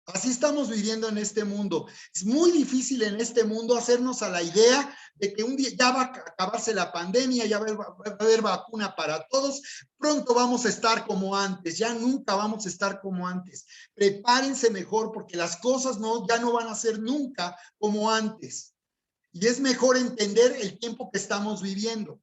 Speaker 2: Así estamos viviendo en este mundo. Es muy difícil en este mundo hacernos a la idea de que un día ya va a acabarse la pandemia, ya va a haber vacuna para todos, pronto vamos a estar como antes, ya nunca vamos a estar como antes. Prepárense mejor porque las cosas ya no van a ser nunca como antes. Y es mejor entender el tiempo que estamos viviendo.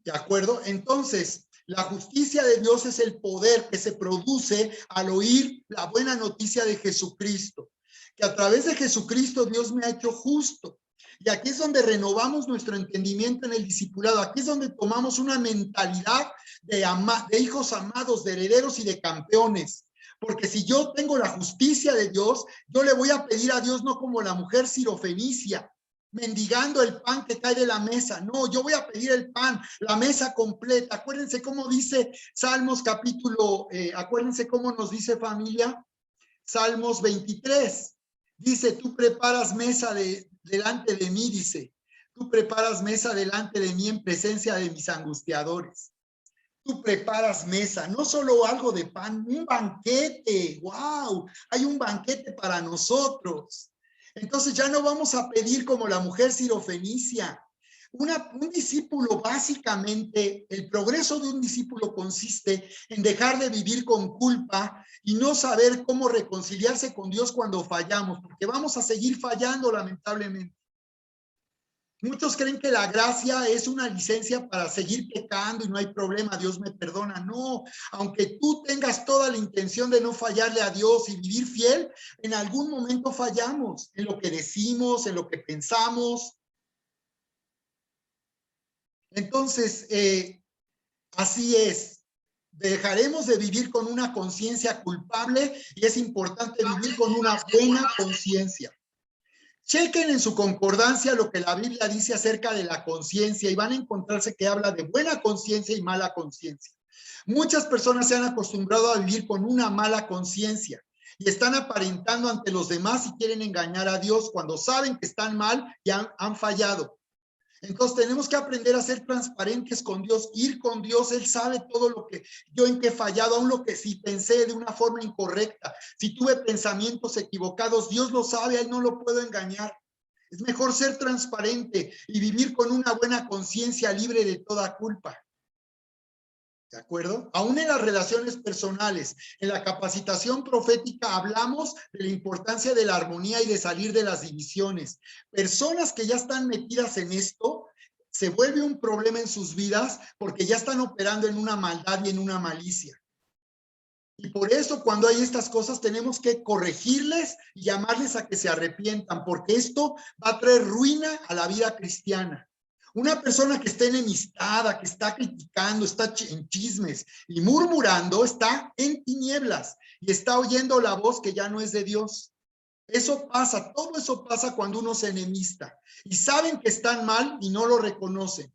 Speaker 2: ¿De acuerdo? Entonces, la justicia de Dios es el poder que se produce al oír la buena noticia de Jesucristo. Que a través de Jesucristo Dios me ha hecho justo. Y aquí es donde renovamos nuestro entendimiento en el discipulado. Aquí es donde tomamos una mentalidad de hijos amados, de herederos y de campeones. Porque si yo tengo la justicia de Dios, yo le voy a pedir a Dios no como la mujer sirofenicia, mendigando el pan que cae de la mesa. No, yo voy a pedir el pan, la mesa completa. Acuérdense cómo dice Salmos capítulo, acuérdense cómo nos dice familia, Salmos 23. Dice, tú preparas mesa delante de mí, dice. Tú preparas mesa delante de mí en presencia de mis angustiadores. Tú preparas mesa, no solo algo de pan, un banquete. ¡Wow! Hay un banquete para nosotros. Entonces ya no vamos a pedir como la mujer sirofenicia. Un discípulo, básicamente, el progreso de un discípulo consiste en dejar de vivir con culpa y no saber cómo reconciliarse con Dios cuando fallamos, porque vamos a seguir fallando, lamentablemente. Muchos creen que la gracia es una licencia para seguir pecando y no hay problema, Dios me perdona. No, aunque tú tengas toda la intención de no fallarle a Dios y vivir fiel, en algún momento fallamos en lo que decimos, en lo que pensamos. Entonces, así es. Dejaremos de vivir con una conciencia culpable y es importante vivir con una buena conciencia. Chequen en su concordancia lo que la Biblia dice acerca de la conciencia y van a encontrarse que habla de buena conciencia y mala conciencia. Muchas personas se han acostumbrado a vivir con una mala conciencia y están aparentando ante los demás y quieren engañar a Dios cuando saben que están mal y han fallado. Entonces tenemos que aprender a ser transparentes con Dios, ir con Dios. Él sabe todo lo que yo en que he fallado, aún lo que si pensé de una forma incorrecta, si tuve pensamientos equivocados, Dios lo sabe, a Él no lo puedo engañar. Es mejor ser transparente y vivir con una buena conciencia libre de toda culpa. ¿De acuerdo? Aún en las relaciones personales, en la capacitación profética hablamos de la importancia de la armonía y de salir de las divisiones. Personas que ya están metidas en esto, se vuelve un problema en sus vidas porque ya están operando en una maldad y en una malicia. Y por eso cuando hay estas cosas tenemos que corregirles y llamarles a que se arrepientan, porque esto va a traer ruina a la vida cristiana. Una persona que está enemistada, que está criticando, está en chismes y murmurando, está en tinieblas y está oyendo la voz que ya no es de Dios. Eso pasa, todo eso pasa cuando uno se enemista y saben que están mal y no lo reconocen.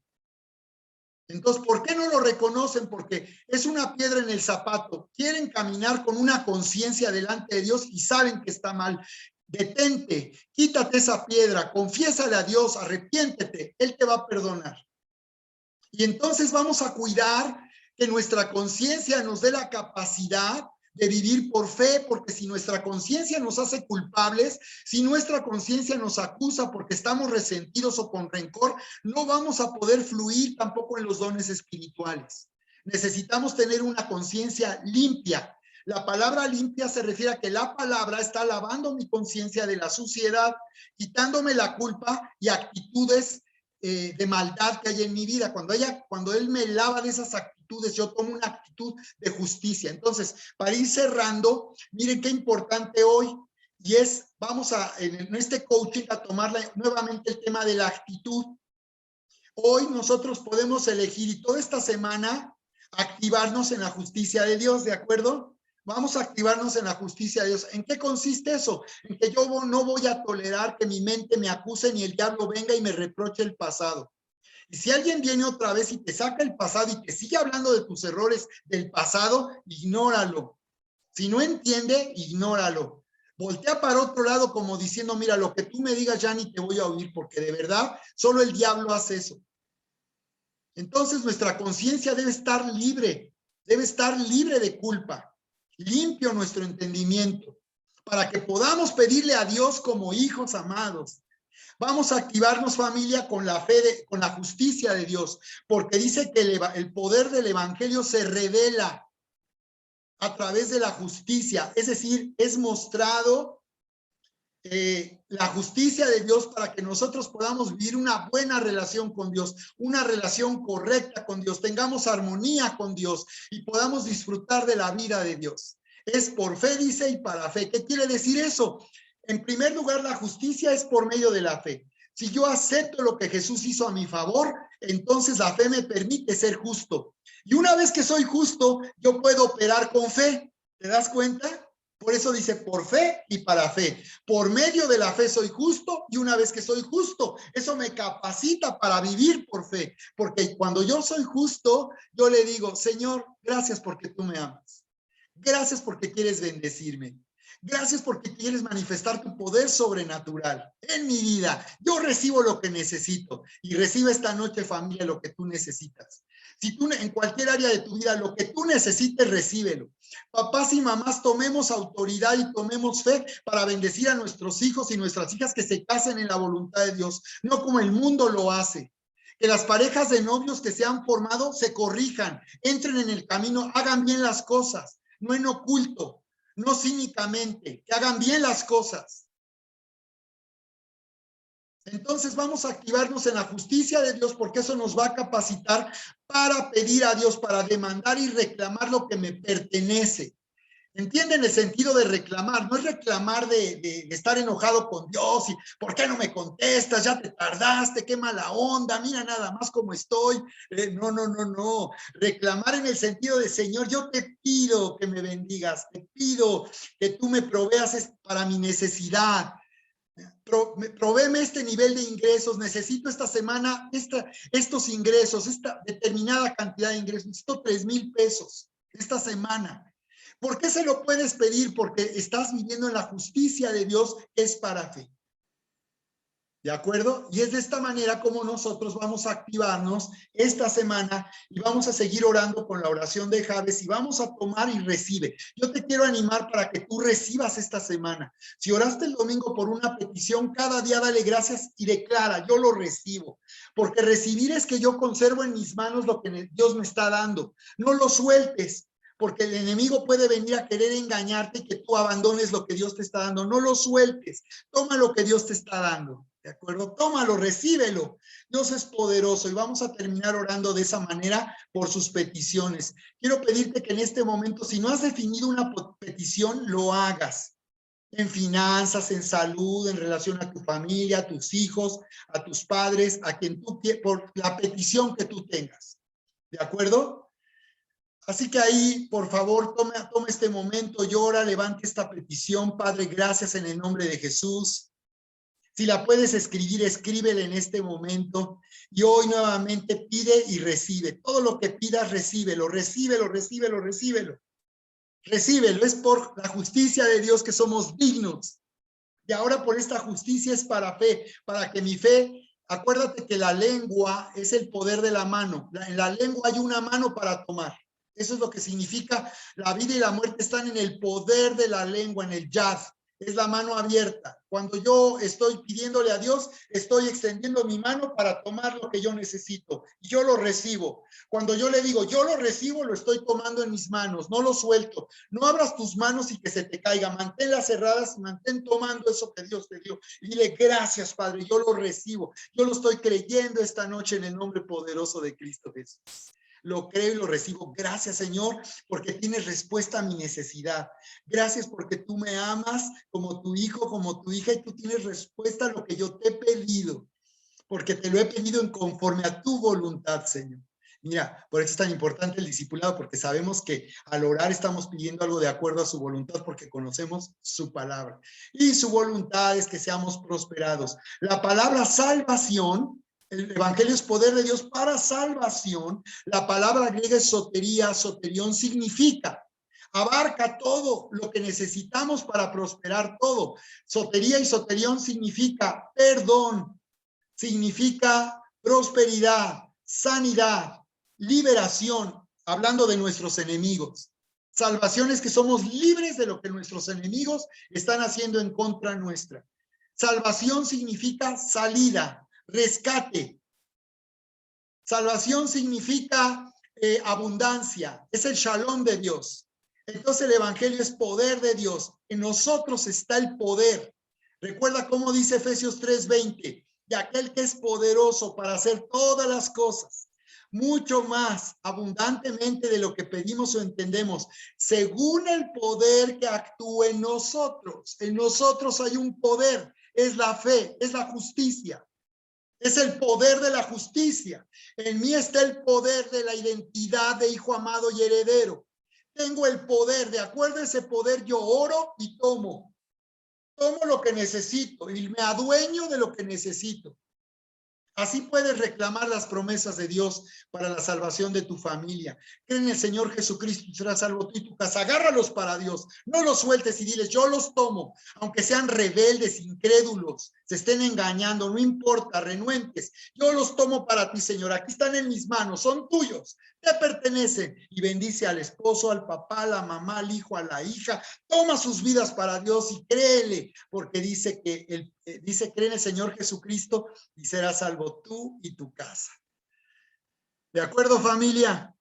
Speaker 2: Entonces, ¿por qué no lo reconocen? Porque es una piedra en el zapato. Quieren caminar con una conciencia delante de Dios y saben que está mal. Detente, quítate esa piedra, confiésale a Dios, arrepiéntete, Él te va a perdonar. Y entonces vamos a cuidar que nuestra conciencia nos dé la capacidad de vivir por fe, porque si nuestra conciencia nos hace culpables, si nuestra conciencia nos acusa porque estamos resentidos o con rencor, no vamos a poder fluir tampoco en los dones espirituales. Necesitamos tener una conciencia limpia. La palabra limpia se refiere a que la palabra está lavando mi conciencia de la suciedad, quitándome la culpa y actitudes de maldad que hay en mi vida. Cuando Él me lava de esas actitudes, yo tomo una actitud de justicia. Entonces, para ir cerrando, miren qué importante hoy, y vamos en este coaching a tomar nuevamente el tema de la actitud. Hoy nosotros podemos elegir, y toda esta semana, activarnos en la justicia de Dios, ¿de acuerdo? Vamos a activarnos en la justicia de Dios. ¿En qué consiste eso? En que yo no voy a tolerar que mi mente me acuse ni el diablo venga y me reproche el pasado. Y si alguien viene otra vez y te saca el pasado y te sigue hablando de tus errores del pasado, ignóralo. Si no entiende, ignóralo. Voltea para otro lado como diciendo, mira, lo que tú me digas ya ni te voy a oír, porque de verdad solo el diablo hace eso. Entonces nuestra conciencia debe estar libre de culpa. Limpio nuestro entendimiento para que podamos pedirle a Dios como hijos amados. Vamos a activarnos, familia, con la fe, con la justicia de Dios, porque dice que el poder del evangelio se revela a través de la justicia, es decir, es mostrado la justicia de Dios para que nosotros podamos vivir una buena relación con Dios, una relación correcta con Dios, tengamos armonía con Dios y podamos disfrutar de la vida de Dios. Es por fe, dice, y para fe. ¿Qué quiere decir eso? En primer lugar, la justicia es por medio de la fe. Si yo acepto lo que Jesús hizo a mi favor, entonces la fe me permite ser justo. Y una vez que soy justo, yo puedo operar con fe. ¿Te das cuenta? Por eso dice por fe y para fe. Por medio de la fe soy justo, y una vez que soy justo, eso me capacita para vivir por fe. Porque cuando yo soy justo, yo le digo, Señor, gracias porque tú me amas. Gracias porque quieres bendecirme. Gracias porque quieres manifestar tu poder sobrenatural en mi vida. Yo recibo lo que necesito, y recibe esta noche, familia, lo que tú necesitas. Si tú en cualquier área de tu vida, lo que tú necesites, recíbelo. Papás y mamás, tomemos autoridad y tomemos fe para bendecir a nuestros hijos y nuestras hijas que se casen en la voluntad de Dios, no como el mundo lo hace. Que las parejas de novios que se han formado se corrijan, entren en el camino, hagan bien las cosas, no en oculto, no cínicamente, que hagan bien las cosas. Entonces vamos a activarnos en la justicia de Dios, porque eso nos va a capacitar para pedir a Dios, para demandar y reclamar lo que me pertenece. ¿Entienden el sentido de reclamar? No es reclamar de estar enojado con Dios y ¿por qué no me contestas? Ya te tardaste, qué mala onda, mira nada más cómo estoy. No. Reclamar en el sentido de, Señor, yo te pido que me bendigas, te pido que tú me proveas para mi necesidad. Provéeme este nivel de ingresos, necesito esta semana estos ingresos, esta determinada cantidad de ingresos, necesito 3,000 pesos esta semana. ¿Por qué se lo puedes pedir? Porque estás viviendo en la justicia de Dios, que es para fe. ¿De acuerdo? Y es de esta manera como nosotros vamos a activarnos esta semana y vamos a seguir orando con la oración de Jabes y vamos a tomar y recibe. Yo te quiero animar para que tú recibas esta semana. Si oraste el domingo por una petición, cada día dale gracias y declara, yo lo recibo. Porque recibir es que yo conservo en mis manos lo que Dios me está dando. No lo sueltes, porque el enemigo puede venir a querer engañarte y que tú abandones lo que Dios te está dando. No lo sueltes, toma lo que Dios te está dando. ¿De acuerdo? Tómalo, recíbelo. Dios es poderoso y vamos a terminar orando de esa manera por sus peticiones. Quiero pedirte que en este momento, si no has definido una petición, lo hagas. En finanzas, en salud, en relación a tu familia, a tus hijos, a tus padres, a quien tú quieras, por la petición que tú tengas. ¿De acuerdo? Así que ahí, por favor, tome este momento, llora, levante esta petición. Padre, gracias en el nombre de Jesús. Si la puedes escribir, escríbela en este momento. Y hoy nuevamente pide y recibe. Todo lo que pidas, recíbelo. Recíbelo. Es por la justicia de Dios que somos dignos. Y ahora por esta justicia es para fe, para que mi fe, acuérdate que la lengua es el poder de la mano. En la lengua hay una mano para tomar. Eso es lo que significa la vida y la muerte están en el poder de la lengua, en el yad. Es la mano abierta. Cuando yo estoy pidiéndole a Dios, estoy extendiendo mi mano para tomar lo que yo necesito. Y yo lo recibo. Cuando yo le digo, yo lo recibo, lo estoy tomando en mis manos, no lo suelto. No abras tus manos y que se te caiga. Manténlas cerradas y mantén tomando eso que Dios te dio. Y dile, gracias, Padre, yo lo recibo. Yo lo estoy creyendo esta noche en el nombre poderoso de Cristo Jesús. Lo creo y lo recibo. Gracias, Señor, porque tienes respuesta a mi necesidad. Gracias porque tú me amas como tu hijo, como tu hija, y tú tienes respuesta a lo que yo te he pedido, porque te lo he pedido en conforme a tu voluntad, Señor. Mira, por eso es tan importante el discipulado, porque sabemos que al orar estamos pidiendo algo de acuerdo a su voluntad, porque conocemos su palabra. Y su voluntad es que seamos prosperados. La palabra salvación, el evangelio es poder de Dios para salvación. La palabra griega es sotería, soterión significa, abarca todo lo que necesitamos para prosperar todo. Sotería y soterión significa perdón, significa prosperidad, sanidad, liberación, hablando de nuestros enemigos. Salvación es que somos libres de lo que nuestros enemigos están haciendo en contra nuestra. Salvación significa salida, rescate. Salvación significa abundancia, es el shalom de Dios. Entonces el evangelio es poder de Dios. En nosotros está el poder. Recuerda cómo dice Efesios 3:20, y aquel que es poderoso para hacer todas las cosas, mucho más abundantemente de lo que pedimos o entendemos, según el poder que actúa en nosotros. En nosotros hay un poder, es la fe, es la justicia. Es el poder de la justicia. En mí está el poder de la identidad de hijo amado y heredero. Tengo el poder, de acuerdo a ese poder yo oro y tomo. Tomo lo que necesito y me adueño de lo que necesito. Así puedes reclamar las promesas de Dios para la salvación de tu familia. Cree en el Señor Jesucristo y serás salvo tú y tu casa. Agárralos para Dios. No los sueltes y diles, yo los tomo. Aunque sean rebeldes, incrédulos, se estén engañando, no importa, renuentes. Yo los tomo para ti, Señor. Aquí están en mis manos, son tuyos. Te pertenecen. Y bendice al esposo, al papá, a la mamá, al hijo, a la hija. Toma sus vidas para Dios y créele, porque dice que cree en el Señor Jesucristo y serás salvo tú y tu casa. ¿De acuerdo, familia?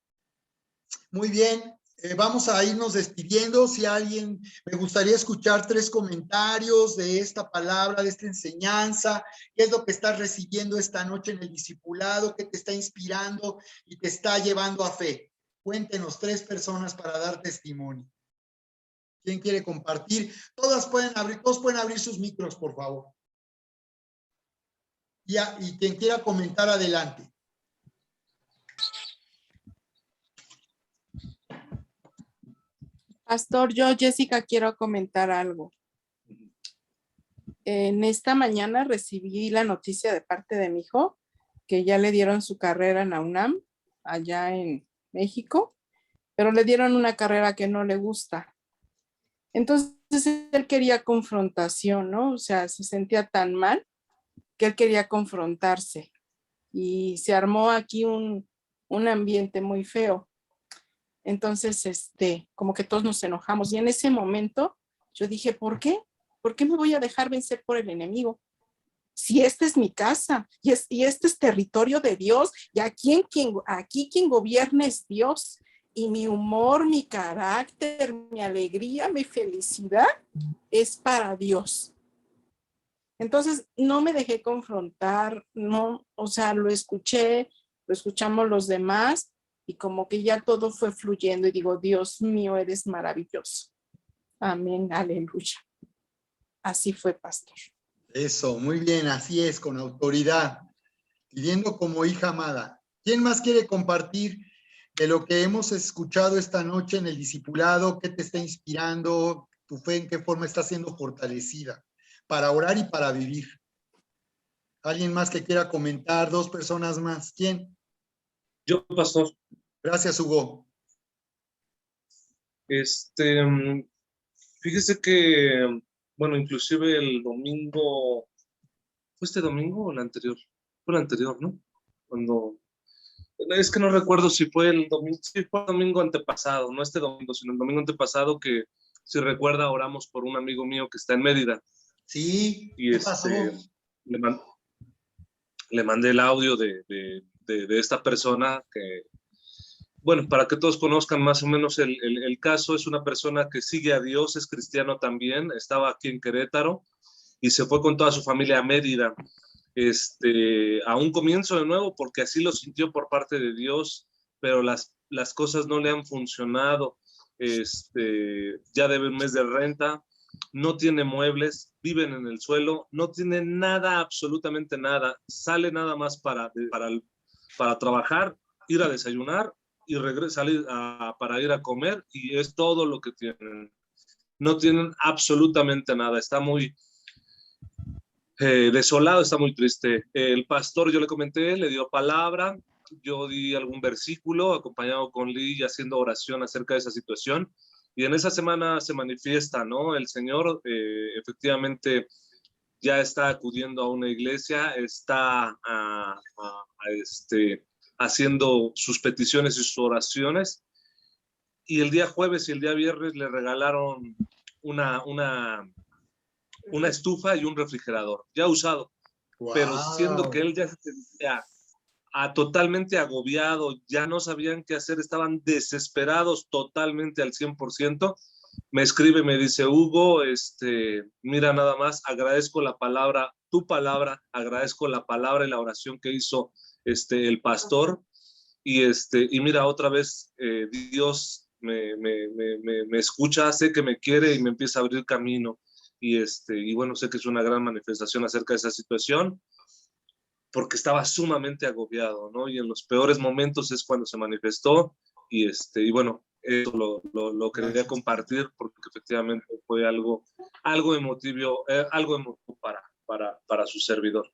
Speaker 2: Muy bien. Vamos a irnos despidiendo. Si alguien, me gustaría escuchar 3 comentarios de esta palabra, de esta enseñanza. ¿Qué es lo que estás recibiendo esta noche en el discipulado? ¿Qué te está inspirando y te está llevando a fe? Cuéntenos 3 personas para dar testimonio. ¿Quién quiere compartir? Todos pueden abrir sus micros, por favor. Y quien quiera comentar, adelante.
Speaker 4: Pastor, yo, Jessica, quiero comentar algo. En esta mañana recibí la noticia de parte de mi hijo que ya le dieron su carrera en la UNAM, allá en México, pero le dieron una carrera que no le gusta. Entonces él quería confrontación, ¿no? O sea, se sentía tan mal que él quería confrontarse y se armó aquí un ambiente muy feo. Entonces, como que todos nos enojamos y en ese momento yo dije, ¿por qué? ¿Por qué me voy a dejar vencer por el enemigo? Si esta es mi casa y este es territorio de Dios y aquí quien gobierna es Dios. Y mi humor, mi carácter, mi alegría, mi felicidad es para Dios. Entonces no me dejé confrontar, no, o sea, lo escuchamos los demás y como que ya todo fue fluyendo y digo, Dios mío, eres maravilloso. Amén, aleluya. Así fue, pastor.
Speaker 2: Eso, muy bien, así es, con autoridad, pidiendo como hija amada. ¿Quién más quiere compartir de lo que hemos escuchado esta noche en el discipulado? ¿Qué te está inspirando? ¿Tu fe en qué forma está siendo fortalecida para orar y para vivir? ¿Alguien más que quiera comentar? 2 personas más. ¿Quién?
Speaker 8: Yo, pastor.
Speaker 2: Gracias, Hugo.
Speaker 8: Fíjese que, bueno, inclusive el domingo, ¿fue este domingo o el anterior? Fue el anterior, ¿no? Es que no recuerdo si fue el domingo, sí fue el domingo antepasado, no este domingo, sino el domingo antepasado que, si recuerda, oramos por un amigo mío que está en Mérida.
Speaker 2: Sí,
Speaker 8: y
Speaker 2: ¿qué pasó?
Speaker 8: Le mandé el audio de esta persona que, bueno, para que todos conozcan más o menos el caso, es una persona que sigue a Dios, es cristiano también, estaba aquí en Querétaro y se fue con toda su familia a Mérida, a un comienzo de nuevo, porque así lo sintió por parte de Dios, pero las cosas no le han funcionado, ya debe un mes de renta, no tiene muebles, viven en el suelo, no tiene nada, absolutamente nada, sale nada más para trabajar, ir a desayunar y salir para ir a comer y es todo lo que tienen. No tienen absolutamente nada, está muy desolado, está muy triste. El pastor, yo le comenté, le dio palabra, yo di algún versículo acompañado con Lee haciendo oración acerca de esa situación y en esa semana se manifiesta, ¿no? El Señor efectivamente ya está acudiendo a una iglesia, está haciendo sus peticiones y sus oraciones. Y el día jueves y el día viernes le regalaron una estufa y un refrigerador, ya usado.
Speaker 2: Wow.
Speaker 8: Pero siendo que él ya se sentía totalmente agobiado, ya no sabían qué hacer, estaban desesperados totalmente al 100%. Me escribe, me dice, Hugo, mira nada más, agradezco la palabra, tu palabra, agradezco la palabra y la oración que hizo el pastor y mira, otra vez Dios me escucha, sé que me quiere y me empieza a abrir camino y bueno, sé que es una gran manifestación acerca de esa situación porque estaba sumamente agobiado, ¿no? Y en los peores momentos es cuando se manifestó y bueno, eso lo quería compartir porque efectivamente fue algo emotivo para su servidor.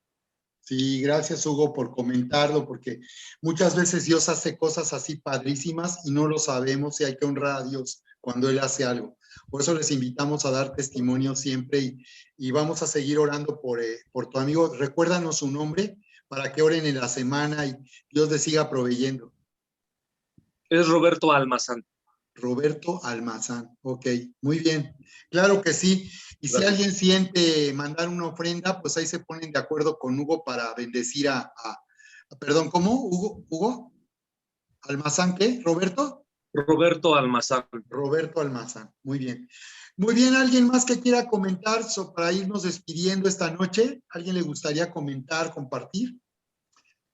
Speaker 2: Sí, gracias Hugo por comentarlo, porque muchas veces Dios hace cosas así padrísimas y no lo sabemos y hay que honrar a Dios cuando Él hace algo. Por eso les invitamos a dar testimonio siempre y vamos a seguir orando por tu amigo. Recuérdanos su nombre para que oren en la semana y Dios les siga proveyendo.
Speaker 8: Es Roberto Almazán.
Speaker 2: Roberto Almazán, ok, muy bien, claro que sí. Y
Speaker 8: Gracias.
Speaker 2: Si alguien siente mandar una ofrenda, pues ahí se ponen de acuerdo con Hugo para bendecir perdón, ¿cómo? Hugo, ¿Almazán qué? ¿Roberto?
Speaker 8: Roberto Almazán.
Speaker 2: Roberto Almazán, muy bien. Muy bien, ¿alguien más que quiera comentar para irnos despidiendo esta noche? ¿Alguien le gustaría comentar, compartir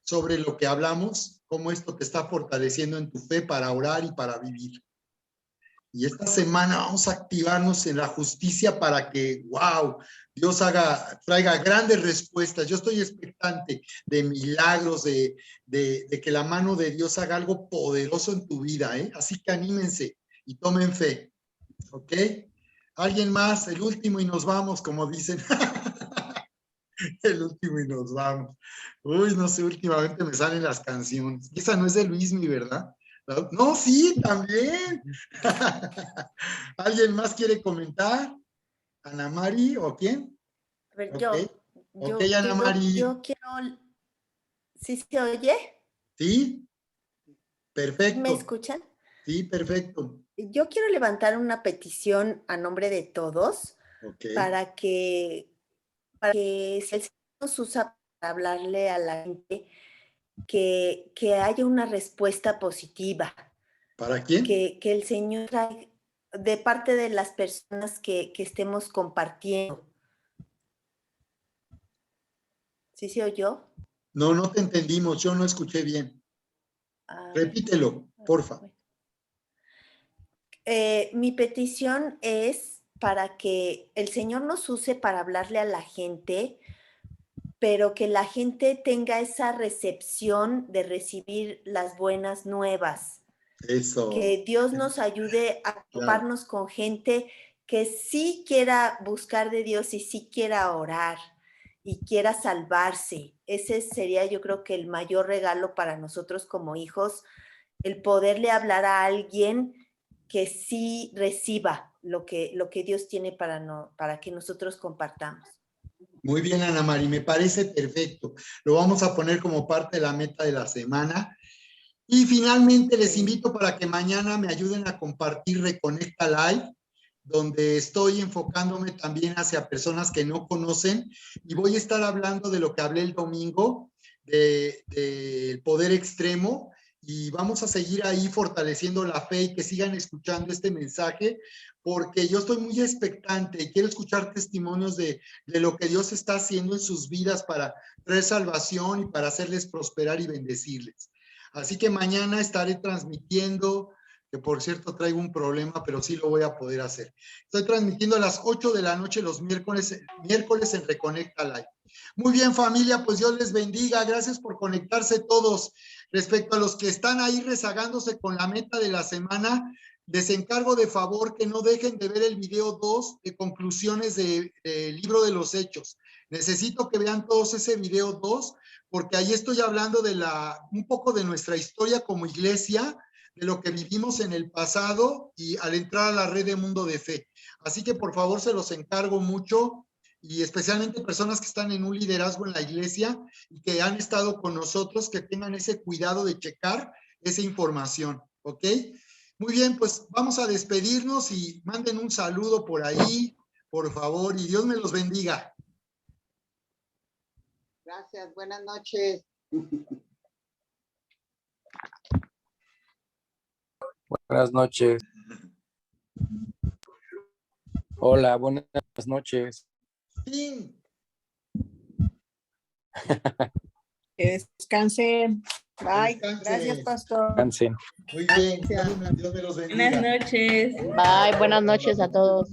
Speaker 2: sobre lo que hablamos? ¿Cómo esto te está fortaleciendo en tu fe para orar y para vivir? Y esta semana vamos a activarnos en la justicia para que, wow, Dios traiga grandes respuestas. Yo estoy expectante de milagros, de que la mano de Dios haga algo poderoso en tu vida, ¿eh? Así que anímense y tomen fe, ¿ok? ¿Alguien más? El último y nos vamos, como dicen. El último y nos vamos. Uy, no sé, últimamente me salen las canciones. Esa no es de Luismi, ¿verdad? No, sí, también. ¿Alguien más quiere comentar? ¿Ana Mari o quién?
Speaker 6: A ver,
Speaker 2: Ok, Ana Mari.
Speaker 6: yo quiero, ¿sí se oye?
Speaker 2: ¿Sí?
Speaker 6: ¿Me
Speaker 2: Perfecto.
Speaker 6: escuchan?
Speaker 2: Sí, perfecto.
Speaker 6: Yo quiero levantar una petición a nombre de todos
Speaker 2: Ok.
Speaker 6: para que si el Señor nos usa para hablarle a la gente, que haya una respuesta positiva.
Speaker 2: ¿Para quién?
Speaker 6: Que el Señor traiga de parte de las personas que estemos compartiendo. ¿Sí se oyó?
Speaker 2: No, no te entendimos. Yo no escuché bien. Repítelo, porfa.
Speaker 6: Mi petición es para que el Señor nos use para hablarle a la gente, pero que la gente tenga esa recepción de recibir las buenas nuevas.
Speaker 2: Eso.
Speaker 6: Que Dios nos ayude a toparnos con gente que sí quiera buscar de Dios y sí quiera orar y quiera salvarse. Ese sería, yo creo, que el mayor regalo para nosotros como hijos, el poderle hablar a alguien que sí reciba lo que Dios tiene para que nosotros compartamos.
Speaker 2: Muy bien, Ana Mari, me parece perfecto. Lo vamos a poner como parte de la meta de la semana. Y finalmente les invito para que mañana me ayuden a compartir Reconecta Live, donde estoy enfocándome también hacia personas que no conocen y voy a estar hablando de lo que hablé el domingo, del poder extremo, y vamos a seguir ahí fortaleciendo la fe y que sigan escuchando este mensaje, porque yo estoy muy expectante y quiero escuchar testimonios de lo que Dios está haciendo en sus vidas para traer salvación y para hacerles prosperar y bendecirles. Así que mañana estaré transmitiendo, que por cierto traigo un problema, pero sí lo voy a poder hacer. Estoy transmitiendo a las 8 de la noche los miércoles en Reconecta Live. Muy bien, familia, pues Dios les bendiga. Gracias por conectarse todos. Respecto a los que están ahí rezagándose con la meta de la semana, les encargo de favor que no dejen de ver el video 2 de conclusiones del libro de los Hechos. Necesito que vean todos ese video 2, porque ahí estoy hablando de un poco de nuestra historia como iglesia, de lo que vivimos en el pasado y al entrar a la red de Mundo de Fe. Así que por favor se los encargo mucho, y especialmente personas que están en un liderazgo en la iglesia y que han estado con nosotros, que tengan ese cuidado de checar esa información, ¿ok? Muy bien, pues vamos a despedirnos y manden un saludo por ahí, por favor, y Dios me los bendiga.
Speaker 1: Gracias, buenas noches.
Speaker 9: Buenas noches. Hola, buenas noches.
Speaker 2: Sí.
Speaker 7: Que descansen. Bye.
Speaker 2: Descansen.
Speaker 7: Gracias, pastor.
Speaker 9: Descansen.
Speaker 2: Muy bien, Dios me los bendiga.
Speaker 5: Buenas noches.
Speaker 3: Bye, buenas noches a todos.